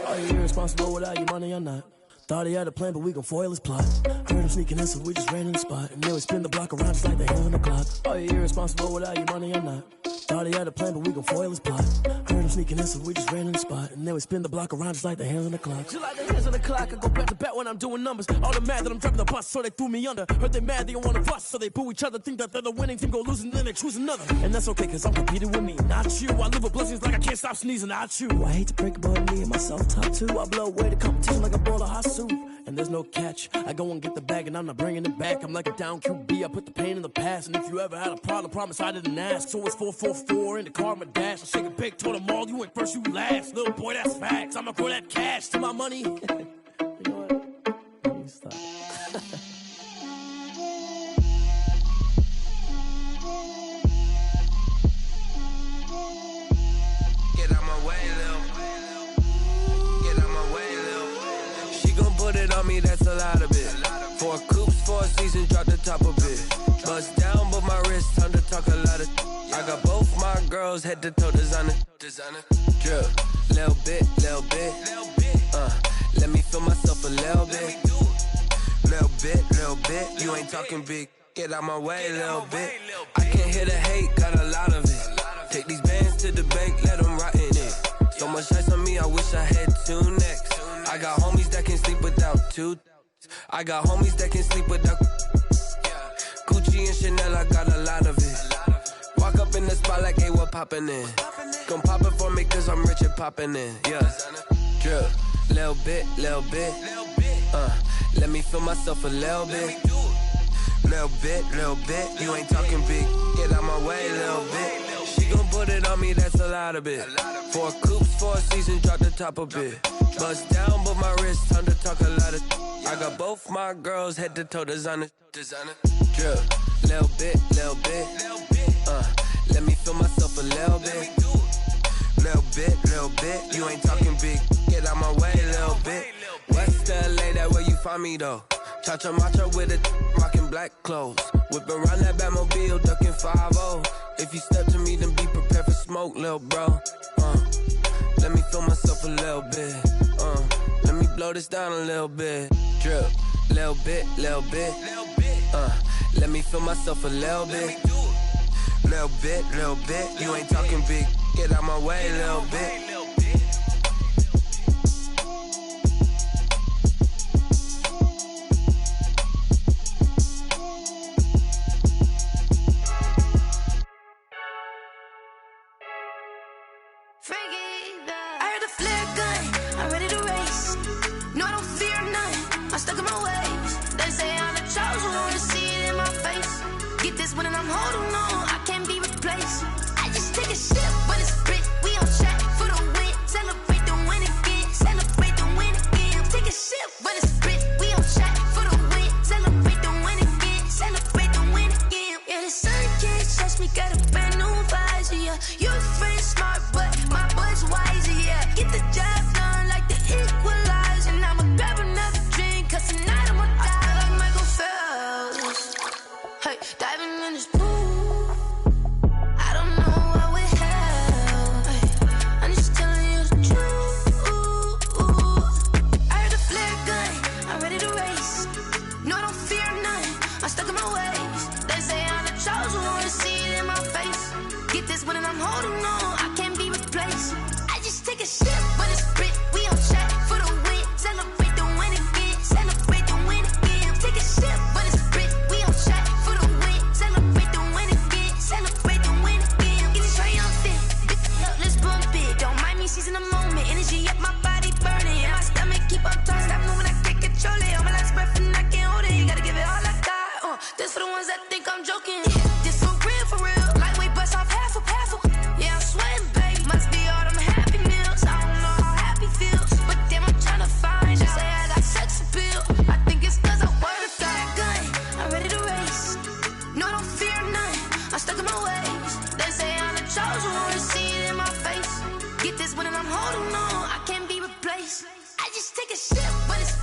Are you irresponsible without your money or not? Thought he had a plan, but we gon' foil his plot. Heard him sneaking in, so we just ran in the spot. And then we spin the block around just like the hands on the clock. Are you irresponsible without your money or not? Thought he had a plan, but we gon' foil his plot. Heard him sneaking in, so we just ran in the spot. And then we spin the block around just like the hands on the clock. Just like the hands on the clock, I go back to back when I'm doing numbers. All the mad that I'm driving the bus, so they threw me under. Heard they mad, they don't wanna bust, so they boo each other. Think that they're the winning team, go losing, then they choose another. And that's okay, cause I'm competing with me, not you. I live with blessings like I can't stop sneezing, not you. I hate to break it, but me and myself top two. I blow away the competition like a bowl of hot soup. And there's no catch. I go and get the bag and I'm not bringing it back. I'm like a down QB, I put the pain in the past. And if you ever had a problem, promise I didn't ask. So it's 444 in the car, my dash. I shake a big, told them all, you ain't first, you last. Little boy, that's facts. I'ma throw that cash to my money. You know what? Let me stop. Get out my way, Lil. Get out my way, Lil. She gon' put it on me, that's a lot of it. 4 coops, 4 seasons, drop the top of it. Bust down, but my wrist, time to talk a lot of. I got both my girls head to toe designer. Drip, little bit, little bit. Let me feel myself a little bit. Little bit. You ain't talking big. Get out my way, little bit. I can't hear the hate, got a lot of it. Take these bands to the bank, let them rot in it. So much ice on me, I wish I had 2 necks. I got homies that can sleep without 2. I got homies that can sleep without Gucci and Chanel, I got a lot of it. Walk up in the spot like, hey, what poppin' in? Gon' pop it for me cause I'm rich and poppin' in, yeah. Drip, little bit. Let me feel myself a little bit. Little bit. You ain't talking big. Get out my way, little bit. She gon' put it on me, that's a lot of it. 4 coops, 4 seasons, drop the top of it. Bust down, but my wrist, time to talk a lot of. I got both my girls head to toe designer. Drip, little bit. Let me feel myself a little bit. Little bit. You ain't talking big. Get out my way, little bit. West LA, that where you find me though. Cha-cha matcha with a rockin' black clothes. Whip around that Batmobile, ducking 5-0. If you step to me, then be prepared for smoke, little bro. Let me feel myself a little bit. Let me blow this down a little bit. Drip, little bit. Let me feel myself a little bit. Little bit. You ain't talking big. Get out my way, little bit. I heard the flare gun, I'm ready to race. No, I don't fear none, I'm stuck in my ways. They say I'm the chosen one, see this one and I'm holding on. I can't be replaced. I just take a sip, but it's spit. We on track for the win. Celebrate the win again. Celebrate the win again. Take a sip, but it's spit. We on track for the win. Celebrate the win again. Celebrate the win again. Yeah, the sun can't touch me. Got a brand new visor. Yeah, your friend's smart, but my boy's wiser. Yeah, get the job done like the equalizer. And I'ma grab another drink, cause tonight I'ma die like Michael Phelps. Hey, diving in this pool. I don't know what we have. Hey, I'm just telling you the truth. I heard a flare gun. I'm ready to race. No, I don't fear nothing. I'm stuck in my ways. They say I'm the chosen one. See it in my face. Get this one and I'm holding on. I can't be replaced. I just take a sip, but it's spit. We on track for the win. Celebrate the win again. Celebrate the win again. Take a sip, but it's spit. We on track for the win. Celebrate the win again. Celebrate the win again. Get it triumphant. Look, let's bump it. Don't mind me seizing the moment. Energy up my body burning. And my stomach keep up tossed. Stop moving, I can't control it. On my last breath and I can't hold it. You gotta give it all I got. This for the ones that think I'm joking. This for real, for real. Lightweight bust off half a. Yeah, I'm sweating, babe. Must be all them happy meals. I don't know how happy feels, but damn, I'm tryna find you. Say I got sex appeal. I think it's cause I wear a fat gun. I'm ready to race. No, I don't fear nothing. I'm stuck in my ways. They say I'm the chosen one. See it in my face. Get this one and I'm holding on. I can't be replaced. I just take a sip, but it's